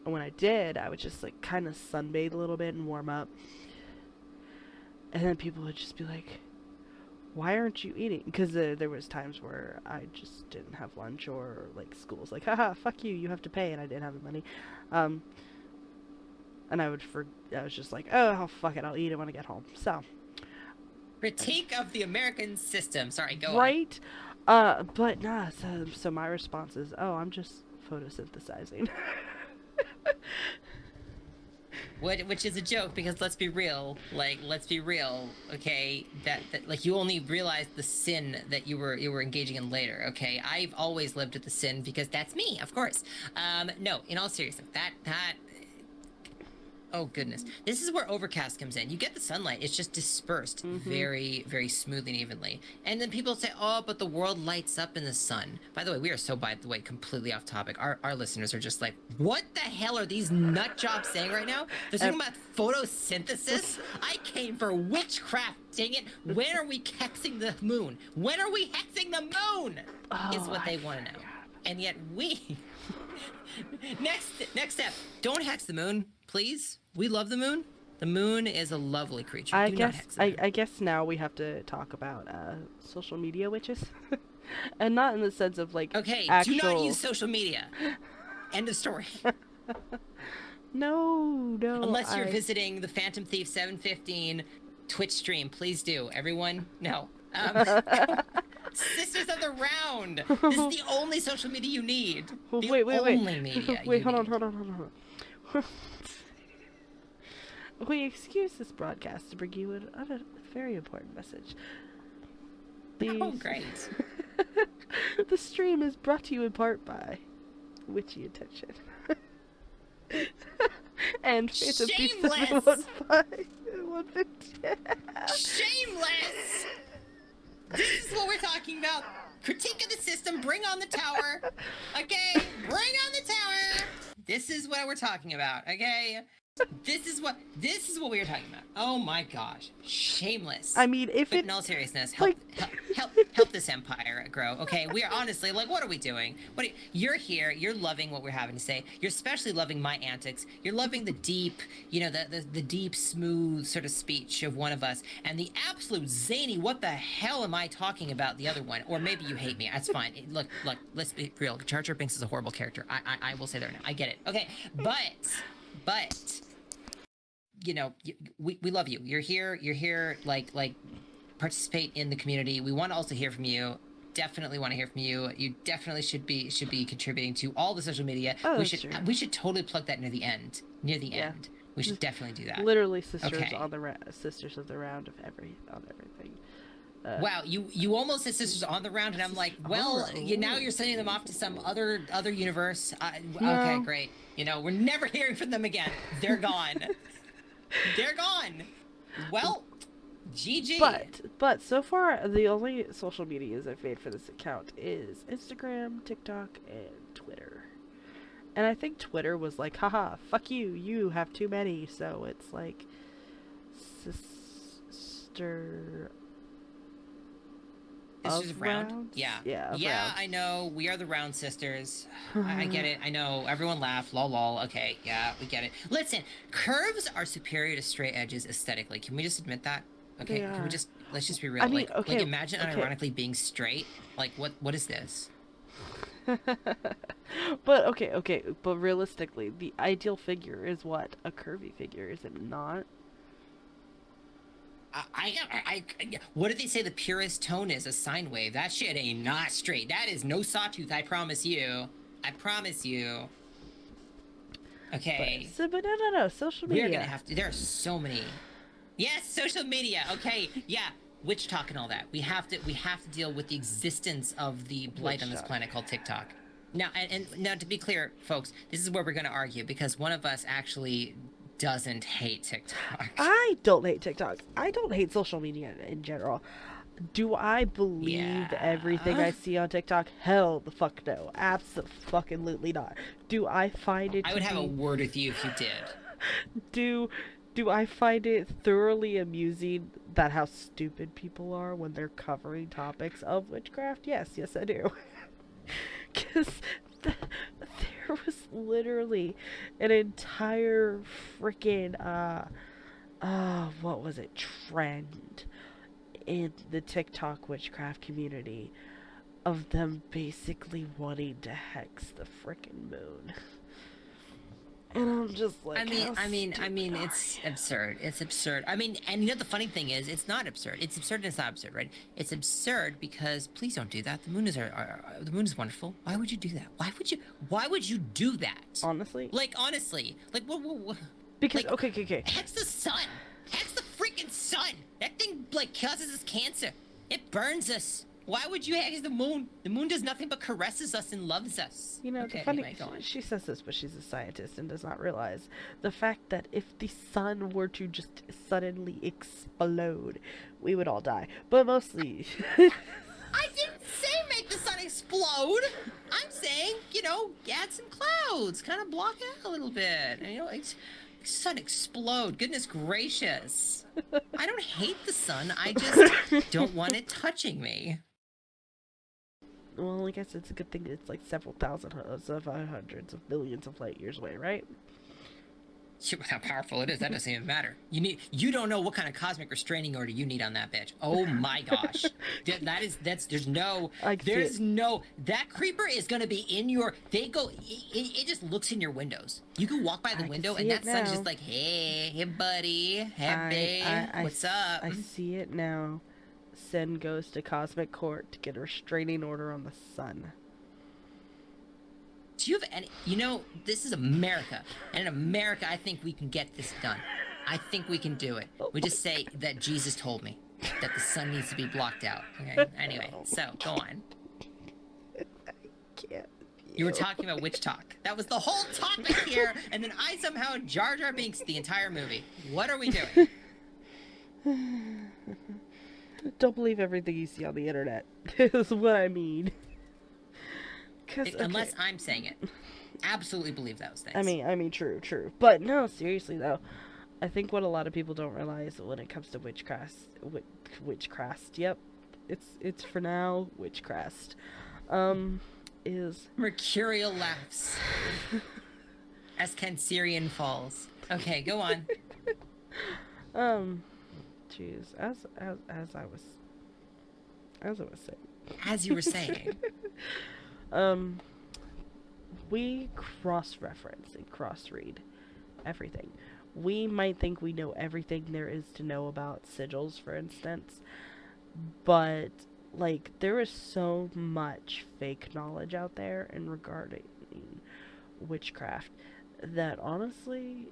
Speaker 2: And when I did, I would just, like, kind of sunbathe a little bit and warm up. And then people would just be like, why aren't you eating? Because there was times where I just didn't have lunch, or, like, school's like, haha, fuck you, you have to pay, and I didn't have the money. And I was just like, oh, fuck it, I'll eat it when I get home. So.
Speaker 1: Critique of the American system. Sorry, go on.
Speaker 2: Right? But nah, so my response is, oh, I'm just photosynthesizing.
Speaker 1: Which is a joke, because let's be real, okay? That like, you only realized the sin that you were engaging in later, okay? I've always lived with the sin because that's me, of course. No, in all seriousness, that oh goodness, this is where overcast comes in. You get the sunlight, it's just dispersed very, very smoothly and evenly. And then people say, oh, but the world lights up in the sun. By the way, we are so, by the way, completely off topic. Our listeners are just like, what the hell are these nut jobs saying right now? They're talking about photosynthesis? I came for witchcraft, dang it. When are we hexing the moon? When are we hexing the moon? Is what they want to know. And yet we... Next step, don't hex the moon, please. We love the moon. The moon is a lovely creature.
Speaker 2: I guess now we have to talk about social media witches. And not in the sense of, like,
Speaker 1: okay,
Speaker 2: actual...
Speaker 1: do not use social media. End of story.
Speaker 2: No.
Speaker 1: Unless you're visiting the Phantom Thief 715 Twitch stream, please do. Everyone, no. Sisters of the Round. This is the only social media you need. The only media.
Speaker 2: Wait, hold on. We excuse this broadcast to bring you a very important message.
Speaker 1: Oh, great.
Speaker 2: The stream is brought to you in part by WitchyIntention. And Phantom Thief 715.
Speaker 1: Shameless! This is what we're talking about. Critique of the system. Bring on the tower. Okay? Bring on the tower. This is what we're talking about. Okay? This is what we were talking about. Oh my gosh. Shameless.
Speaker 2: I mean,
Speaker 1: but in all seriousness, help this empire grow. Okay? We are honestly, like, what are we doing? You're here, you're loving what we're having to say. You're especially loving my antics. You're loving the deep, the deep, smooth sort of speech of one of us, and the absolute zany, what the hell am I talking about, the other one. Or maybe you hate me. That's fine. Look, let's be real. Jar Jar Binks is a horrible character. I will say that now. I get it. Okay. But we love you. You're here, like participate in the community. We want to also hear from you. Definitely want to hear from you. You definitely should be contributing to all the social media.
Speaker 2: Oh,
Speaker 1: we should totally plug that near the end. End. We should definitely do that.
Speaker 2: Literally sisters of the round on everything.
Speaker 1: Wow, you almost said Sisters on the Round, and I'm like, well, now you're sending them off to some other universe. Okay, great. We're never hearing from them again. They're gone. They're gone. Well, GG.
Speaker 2: But so far, the only social medias I've made for this account is Instagram, TikTok, and Twitter. And I think Twitter was like, haha, fuck you, you have too many. So it's like, Sisters
Speaker 1: of Round? Yeah, I know. We are the Round Sisters. I get it. I know. Everyone laugh. Lol. Okay, yeah, we get it. Listen, curves are superior to straight edges aesthetically. Can we just admit that? Okay, let's just be real. Like imagine unironically being straight. Like, what is this?
Speaker 2: But but realistically, the ideal figure is what? A curvy figure, is it not?
Speaker 1: What did they say the purest tone is? A sine wave. That shit ain't not straight. That is no sawtooth, I promise you. I promise you. Okay.
Speaker 2: But no. Social media.
Speaker 1: We're gonna have to. There are so many. Yes, social media. Okay, yeah, witch talk and all that. We have to deal with the existence of the blight on this planet called TikTok. Now, and now to be clear, folks, this is where we're gonna argue because one of us actually doesn't hate TikTok.
Speaker 2: I don't hate TikTok. I don't hate social media in general. Do I believe everything I see on TikTok? Hell the fuck no. Absolutely not. Do I find it
Speaker 1: I would have a word with you if you did.
Speaker 2: Do I find it thoroughly amusing that how stupid people are when they're covering topics of witchcraft? Yes, I do. Because there was literally an entire freaking, what was it, trend in the TikTok witchcraft community of them basically wanting to hex the freaking moon. And I'm just like,
Speaker 1: I mean, it's absurd. It's absurd. I mean, and you know the funny thing is, it's not absurd. It's absurd and it's not absurd, right? It's absurd because please don't do that. The moon is the moon is wonderful. Why would you do that? Why would you do that?
Speaker 2: Honestly,
Speaker 1: like what?
Speaker 2: Because
Speaker 1: like,
Speaker 2: okay.
Speaker 1: Hex the sun. Hex the freaking sun. That thing like causes us cancer. It burns us. Why would you hex the moon? The moon does nothing but caresses us and loves us.
Speaker 2: You know,
Speaker 1: okay,
Speaker 2: the funny,
Speaker 1: anyway, go on.
Speaker 2: She says this, but she's a scientist and does not realize the fact that if the sun were to just suddenly explode, we would all die. But mostly...
Speaker 1: I didn't say make the sun explode. I'm saying, you know, add some clouds, kind of block it out a little bit. And, you know, sun explode. Goodness gracious. I don't hate the sun. I just don't want it touching me.
Speaker 2: Well, I guess it's a good thing it's like several thousand hundreds of millions of light years away, right?
Speaker 1: Shit, how powerful it is, that doesn't even matter. You don't know what kind of cosmic restraining order you need on that bitch. Oh my gosh. That creeper is gonna be in your, it just looks in your windows. You can walk by the window and that sun's just like, hey buddy, hey babe, what's up?
Speaker 2: I see it now. Sin goes to cosmic court to get a restraining order on the sun.
Speaker 1: Do you have any... You know, this is America. And in America, I think we can get this done. I think we can do it. We just say that Jesus told me that the sun needs to be blocked out. Okay? Anyway, so, go on.
Speaker 2: I can't.
Speaker 1: You were talking about witch talk. That was the whole topic here, and then I somehow Jar Jar Binks the entire movie. What are we doing?
Speaker 2: Don't believe everything you see on the internet, is what I mean.
Speaker 1: Unless I'm saying it. Absolutely believe those things.
Speaker 2: I mean, true. But no, seriously though, I think what a lot of people don't realize when it comes to witchcraft, yep, it's for now, witchcraft, is...
Speaker 1: Mercurial laughs. As Cancerian falls. Okay, go on.
Speaker 2: Jeez, as I was saying.
Speaker 1: As you were saying.
Speaker 2: We cross-reference and cross-read everything. We might think we know everything there is to know about sigils, for instance, but, like, there is so much fake knowledge out there in regarding witchcraft that, honestly,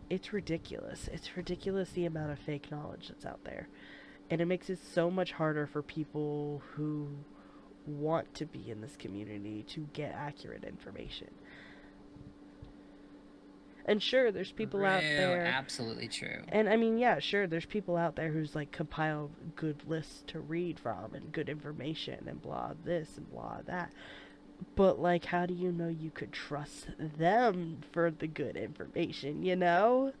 Speaker 2: it's ridiculous. It's ridiculous the amount of fake knowledge that's out there. And it makes it so much harder for people who want to be in this community to get accurate information. And sure, there's people out there...
Speaker 1: Absolutely true.
Speaker 2: And I mean, yeah, sure, there's people out there who's like compiled good lists to read from and good information and blah this and blah that. But like, how do you know you could trust them for the good information, you know?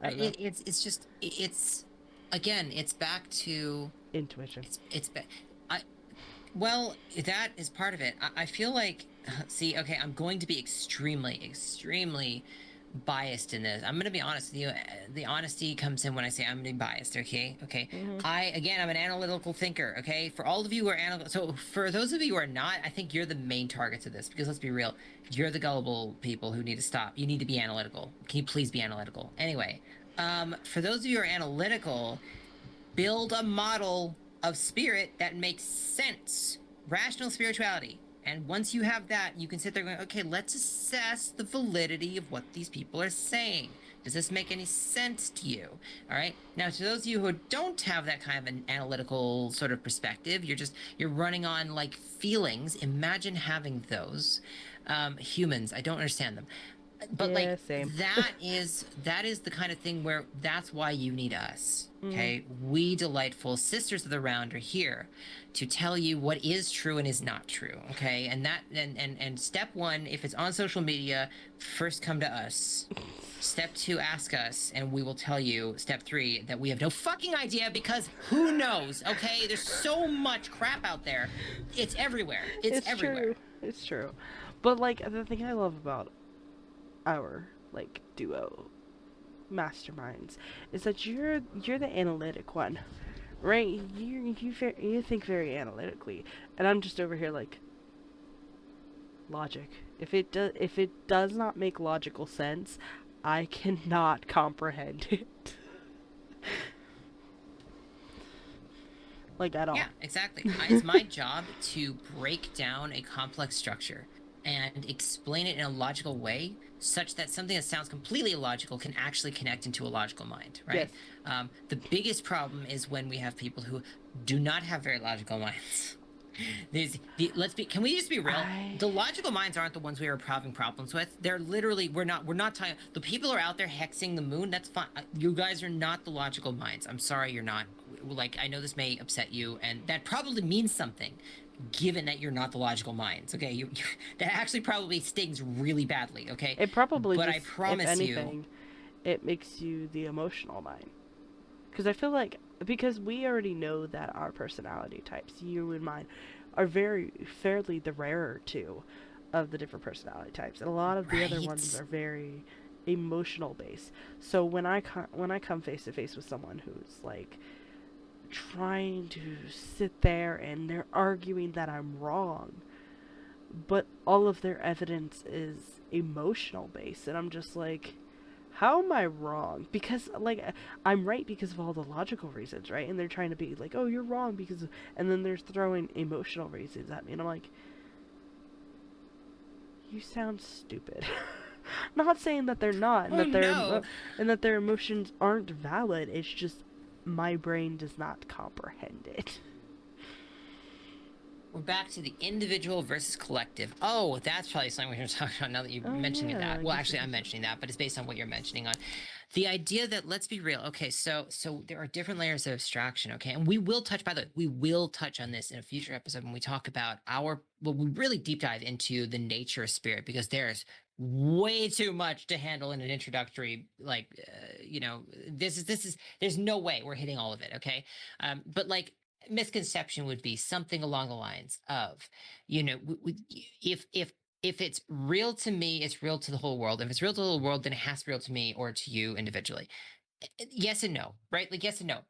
Speaker 1: It's just again, it's back to
Speaker 2: intuition.
Speaker 1: Well, that is part of it. I feel like, see, okay, I'm going to be extremely biased in this. I'm going to be honest with you. The honesty comes in when I say I'm being biased. Okay. I'm an analytical thinker. Okay. For all of you who are analytical, so for those of you who are not, I think you're the main targets of this, because let's be real, you're the gullible people who need to stop. You need to be analytical. Can you please be analytical? Anyway, for those of you who are analytical, build a model of spirit that makes sense. Rational spirituality. And once you have that, you can sit there going, okay, let's assess the validity of what these people are saying. Does this make any sense to you? All right. Now, to those of you who don't have that kind of an analytical sort of perspective, you're running on like feelings. Imagine having those. Humans, I don't understand them. But
Speaker 2: Yeah, same.
Speaker 1: that is the kind of thing where that's why you need us. Okay. We delightful sisters of the round are here to tell you what is true and is not true. Okay. And step one, if it's on social media, first come to us. Step two, ask us, and we will tell you. Step three, that we have no fucking idea, because who knows? Okay. There's so much crap out there. It's everywhere. It's everywhere.
Speaker 2: True. It's true. But like, the thing I love about our like duo masterminds is that you're the analytic one, right? You think very analytically, and I'm just over here like logic. If it does not make logical sense, I cannot comprehend it. Like at all.
Speaker 1: Yeah, exactly. It's my job to break down a complex structure and explain it in a logical way, such that something that sounds completely illogical can actually connect into a logical mind, right?
Speaker 2: Yes.
Speaker 1: The biggest problem is when we have people who do not have very logical minds. Can we just be real? The logical minds aren't the ones we are having problems with. They're literally, we're not talking, the people who are out there hexing the moon, that's fine. You guys are not the logical minds. I'm sorry you're not. Like, I know this may upset you, and that probably means something, given that you're not the logical minds. Okay, that actually probably stings really badly. Okay,
Speaker 2: it probably,
Speaker 1: but
Speaker 2: just,
Speaker 1: I promise
Speaker 2: if anything, it makes you the emotional mind. Because I feel like, because we already know that our personality types, you and mine, are fairly the rarer two of the different personality types, and a lot of the other ones are very emotional based. So when I come face to face with someone who's like trying to sit there and they're arguing that I'm wrong, but all of their evidence is emotional based, and I'm just like, how am I wrong? Because, like, I'm right because of all the logical reasons, right? And they're trying to be like, oh, you're wrong because and then they're throwing emotional reasons at me, and I'm like, you sound stupid. Not saying that they're not, and that their emotions aren't valid. It's just my brain does not comprehend it.
Speaker 1: We're back to the individual versus collective. Oh, that's probably something we're going to talk about now that you're mentioning that. Well, actually, I'm mentioning that, but it's based on what you're mentioning on. The idea that, let's be real. Okay, so there are different layers of abstraction, okay? And we will touch, by the way, we will touch on this in a future episode when we talk about we really deep dive into the nature of spirit, because there's way too much to handle in an introductory, there's no way we're hitting all of it, okay? But like, misconception would be something along the lines of, if it's real to me, it's real to the whole world. If it's real to the whole world, then it has to be real to me or to you individually. Yes and no, right? Like, yes and no.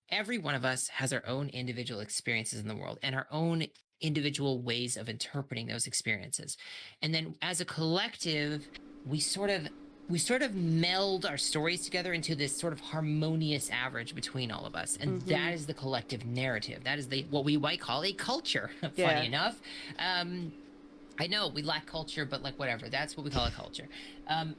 Speaker 1: Every one of us has our own individual experiences in the world and our own individual ways of interpreting those experiences. And then as a collective, we sort of meld our stories together into this sort of harmonious average between all of us. And that is the collective narrative. That is what we might call a culture, funny enough. I know we lack culture, but like, whatever, that's what we call a culture. And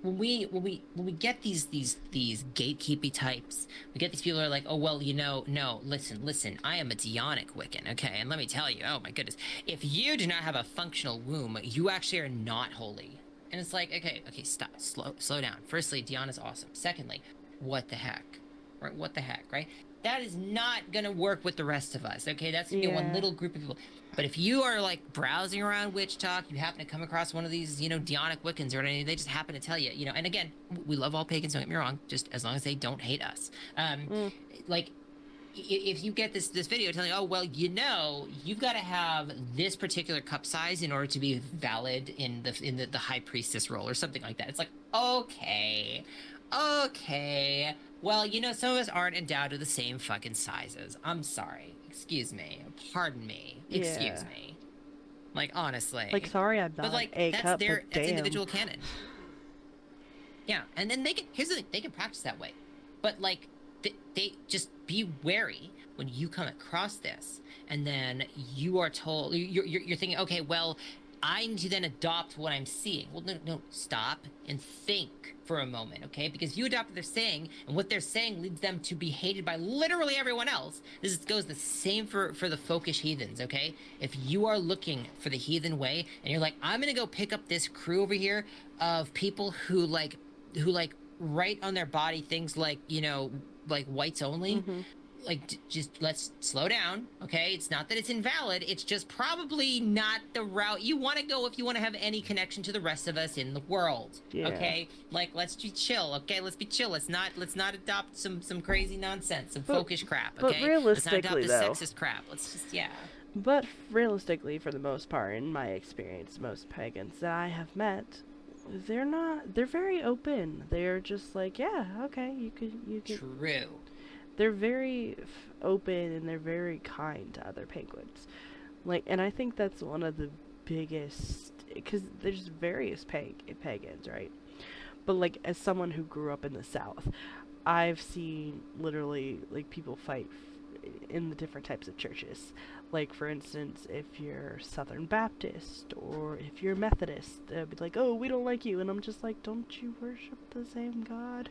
Speaker 1: when we get these gatekeepy types, we get these people who are like, oh, well, no, listen, I am a Dionic Wiccan, okay? And let me tell you, oh my goodness, if you do not have a functional womb, you actually are not holy. And it's like, okay, stop, slow down. Firstly, Diana's awesome. Secondly, what the heck? Right? What the heck, right? That is not gonna work with the rest of us, okay? That's gonna be one little group of people. But if you are like browsing around Witch Talk, you happen to come across one of these, Dionic Wiccans or anything, they just happen to tell you, and again, we love all pagans, don't get me wrong, just as long as they don't hate us. Like, if you get this video telling, oh well, you've got to have this particular cup size in order to be valid in the high priestess role or something like that. It's like, okay, well, some of us aren't endowed with the same fucking sizes. I'm sorry, excuse me, pardon me, excuse me. Like, honestly,
Speaker 2: like, sorry, I'm not,
Speaker 1: but like
Speaker 2: a
Speaker 1: that's
Speaker 2: cup,
Speaker 1: their
Speaker 2: but
Speaker 1: that's
Speaker 2: damn.
Speaker 1: individual canon. Yeah, and then here's the thing, they can practice that way, but like they just be wary when you come across this, and then you are told you're thinking, okay, well, I need to then adopt what I'm seeing. Well, no, stop and think for a moment, okay? Because you adopt what they're saying, and what they're saying leads them to be hated by literally everyone else. This goes the same for the folkish heathens, okay? If you are looking for the heathen way, and you're like, I'm gonna go pick up this crew over here of people who write on their body things like, like whites only, like, just let's slow down, okay? It's not that it's invalid, it's just probably not the route you want to go if you want to have any connection to the rest of us in the world.
Speaker 2: Yeah.
Speaker 1: Okay, like, let's be chill, okay? Let's be chill. Let's not adopt some crazy nonsense, some folkish crap, okay?
Speaker 2: But realistically,
Speaker 1: let's not adopt
Speaker 2: though,
Speaker 1: this sexist crap. Let's just, yeah.
Speaker 2: But realistically, for the most part, in my experience, most pagans that I have met, they're very open. They're just like, yeah, okay, you could.
Speaker 1: True.
Speaker 2: They're very open, and they're very kind to other penguins. Like, and I think that's one of the biggest, because there's various pagans, right? But like, as someone who grew up in the South, I've seen literally like people fight in the different types of churches. Like, for instance, if you're Southern Baptist or if you're Methodist, they'll be like, oh, we don't like you. And I'm just like, don't you worship the same God?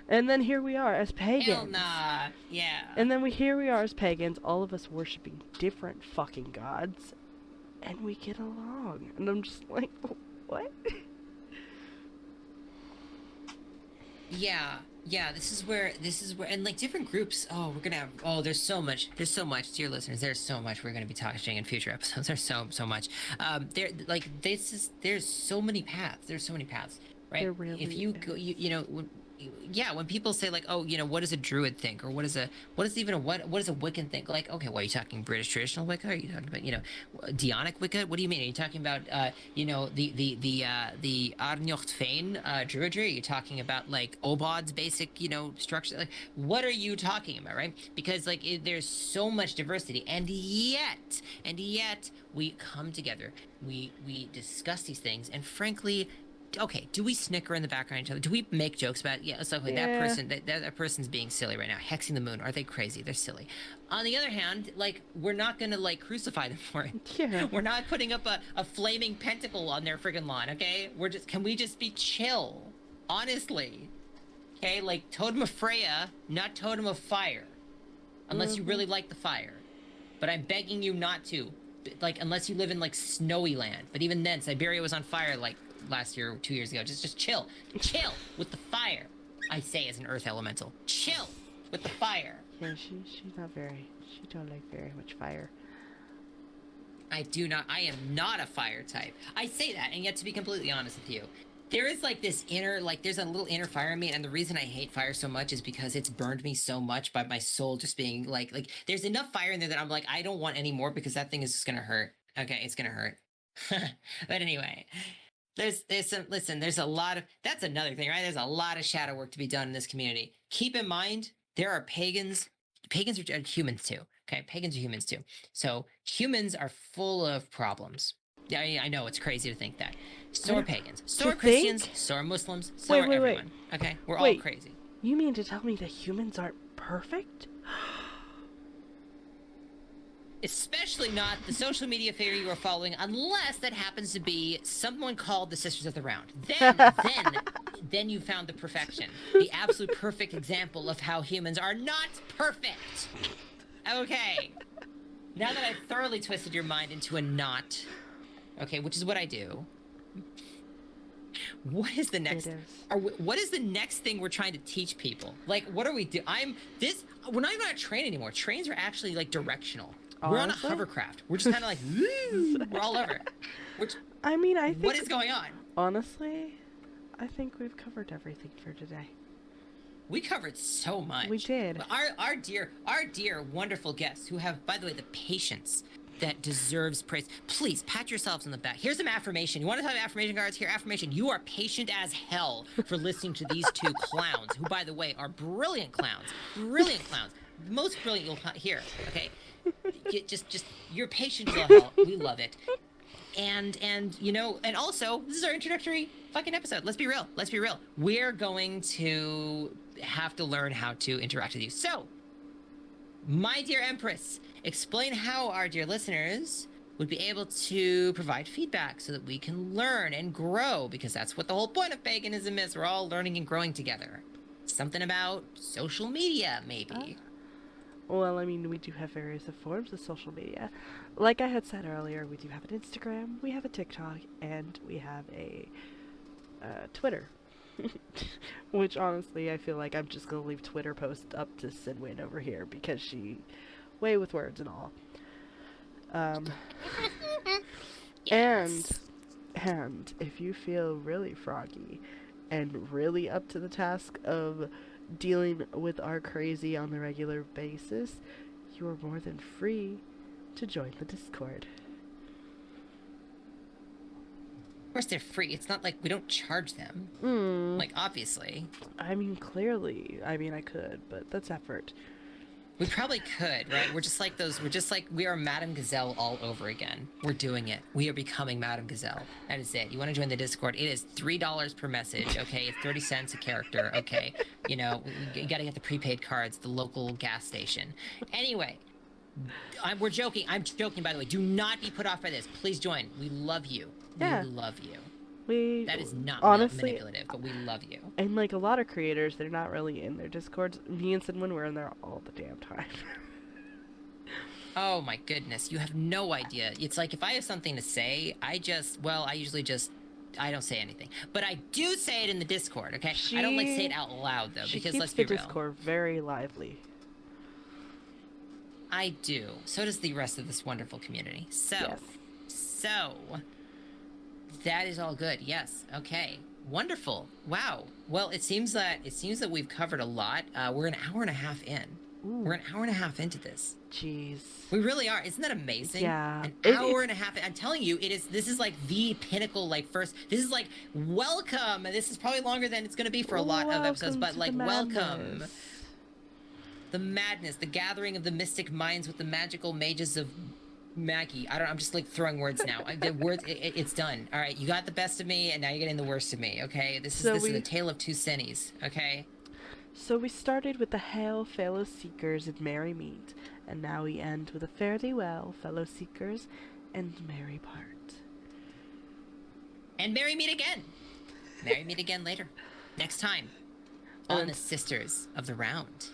Speaker 2: And then here we are as pagans.
Speaker 1: Hell nah. Yeah.
Speaker 2: And then here we are as pagans, all of us worshiping different fucking gods, and we get along. And I'm just like, what?
Speaker 1: Yeah, this is where, and like different groups, we're gonna have, there's so much, dear listeners, there's so much we're gonna be talking in future episodes, there's so much, there's so many paths, right?
Speaker 2: There really
Speaker 1: if you go, when people say like, oh, what does a druid think, or what is a Wiccan think? Like, okay, what are you talking, British traditional Wicca? Are you talking about, Dionic Wicca? What do you mean? Are you talking about, the Arnjocht Fane druidry? Are you talking about like Obod's basic, structure? Like, what are you talking about, right? Because like there's so much diversity, and yet we come together, we discuss these things, and frankly, okay, do we snicker in the background at each other? Do we make jokes about, it's like, that person's being silly right now, hexing the moon? Are they crazy? They're silly. On the other hand, like, we're not gonna like crucify them for it.
Speaker 2: Yeah.
Speaker 1: We're not putting up a flaming pentacle on their friggin' lawn, okay? Can we just be chill? Honestly. Okay, like, Totem of Freya, not Totem of Fire. Unless you really like the fire. But I'm begging you not to. Like, unless you live in like snowy land. But even then, Siberia was on fire like last year or 2 years ago. Just chill with the fire. I say as an earth elemental, chill with the fire.
Speaker 2: Yeah, she don't like very much fire.
Speaker 1: I am not a fire type. I say that, and yet to be completely honest with you, there is like this inner, like there's a little inner fire in me, and the reason I hate fire so much is because it's burned me so much by my soul just being like there's enough fire in there that I'm like, I don't want any more because that thing is just gonna hurt. Okay, it's gonna hurt. But anyway, there's a lot of, that's another thing, right? There's a lot of shadow work to be done in this community. Keep in mind, there are pagans are humans too, okay? Pagans are humans too. So humans are full of problems. Yeah, I know, it's crazy to think that. So are pagans, so are Christians, so are Muslims, so are everyone, okay? We're all crazy.
Speaker 2: You mean to tell me that humans aren't perfect?
Speaker 1: Especially not the social media theory you are following, unless that happens to be someone called the Sisters of the Round. Then you found the perfection, the absolute perfect example of how humans are not perfect. Okay, now that I've thoroughly twisted your mind into a knot, okay, which is what I do. What is the next? What is the next thing we're trying to teach people? Like, what are we do? We're not even on a train anymore. Trains are actually like directional. We're on a hovercraft. We're just kind of like, woo, we're all over.
Speaker 2: I think,
Speaker 1: what is going on?
Speaker 2: Honestly, I think we've covered everything for today.
Speaker 1: We covered so much.
Speaker 2: We did.
Speaker 1: Our dear, wonderful guests who have, by the way, the patience that deserves praise. Please pat yourselves on the back. Here's some affirmation. You want to have affirmation cards? Here, affirmation. You are patient as hell for listening to these two clowns, who, by the way, are brilliant clowns. Brilliant clowns. Most brilliant you'll hear. Okay, just you're patient as hell. We love it. And you know, and also this is our introductory fucking episode. Let's be real. Let's be real. We're going to have to learn how to interact with you. So, my dear Empress, explain how our dear listeners would be able to provide feedback so that we can learn and grow, because that's what the whole point of paganism is. We're all learning and growing together. Something about social media, maybe.
Speaker 2: Well, I mean, we do have various forms of social media. Like I had said earlier, we do have an Instagram, we have a TikTok, and we have a Twitter. Which, honestly, I feel like I'm just going to leave Twitter posts up to Sinwin over here, because she... way with words and all.
Speaker 1: Yes.
Speaker 2: And if you feel really froggy and really up to the task of dealing with our crazy on the regular basis, you are more than free to join the Discord.
Speaker 1: Of course they're free. It's not like we don't charge them. Like, obviously.
Speaker 2: I mean, clearly. I mean, I could, but that's effort.
Speaker 1: We probably could, right? We're just like those. We are Madame Gazelle all over again. We're doing it. We are becoming Madame Gazelle. That is it. You want to join the Discord? It is $3 per message, okay? 30 cents a character, okay? You know, you got to get the prepaid cards, the local gas station. Anyway, we're joking. I'm joking, by the way. Do not be put off by this. Please join. We love you.
Speaker 2: Yeah.
Speaker 1: We love you. That is not
Speaker 2: honestly,
Speaker 1: manipulative, but we love you.
Speaker 2: And like a lot of creators, they're not really in their Discords. Me and Sinwin were in there all the damn time.
Speaker 1: Oh my goodness, you have no idea. It's like if I have something to say, I don't say anything. But I do say it in the Discord, okay? I don't like say it out loud though, because let's be real.
Speaker 2: She keeps the Discord very lively.
Speaker 1: I do. So does the rest of this wonderful community. So that is all good. Yes. Okay. Wonderful. Wow. Well, it seems that we've covered a lot. We're an hour and a half in.
Speaker 2: Ooh.
Speaker 1: We're an hour and a half into this.
Speaker 2: Jeez.
Speaker 1: We really are. Isn't that amazing?
Speaker 2: Yeah.
Speaker 1: An hour and a half. I'm telling you, this is like the pinnacle, like this is like welcome. This is probably longer than it's going to be for a lot of episodes, but like welcome. The madness, the gathering of the mystic minds with the magical mages of Maggie. I'm just like throwing words now. The words, it's done. All right, you got the best of me, and now you're getting the worst of me. Okay, this is a tale of two Sinnies. Okay.
Speaker 2: So we started with the Hail, fellow seekers, and merry meet, and now we end with a fare thee well, fellow seekers, and merry part.
Speaker 1: And merry meet again. Merry meet again later, next time on the Sisters of the Round.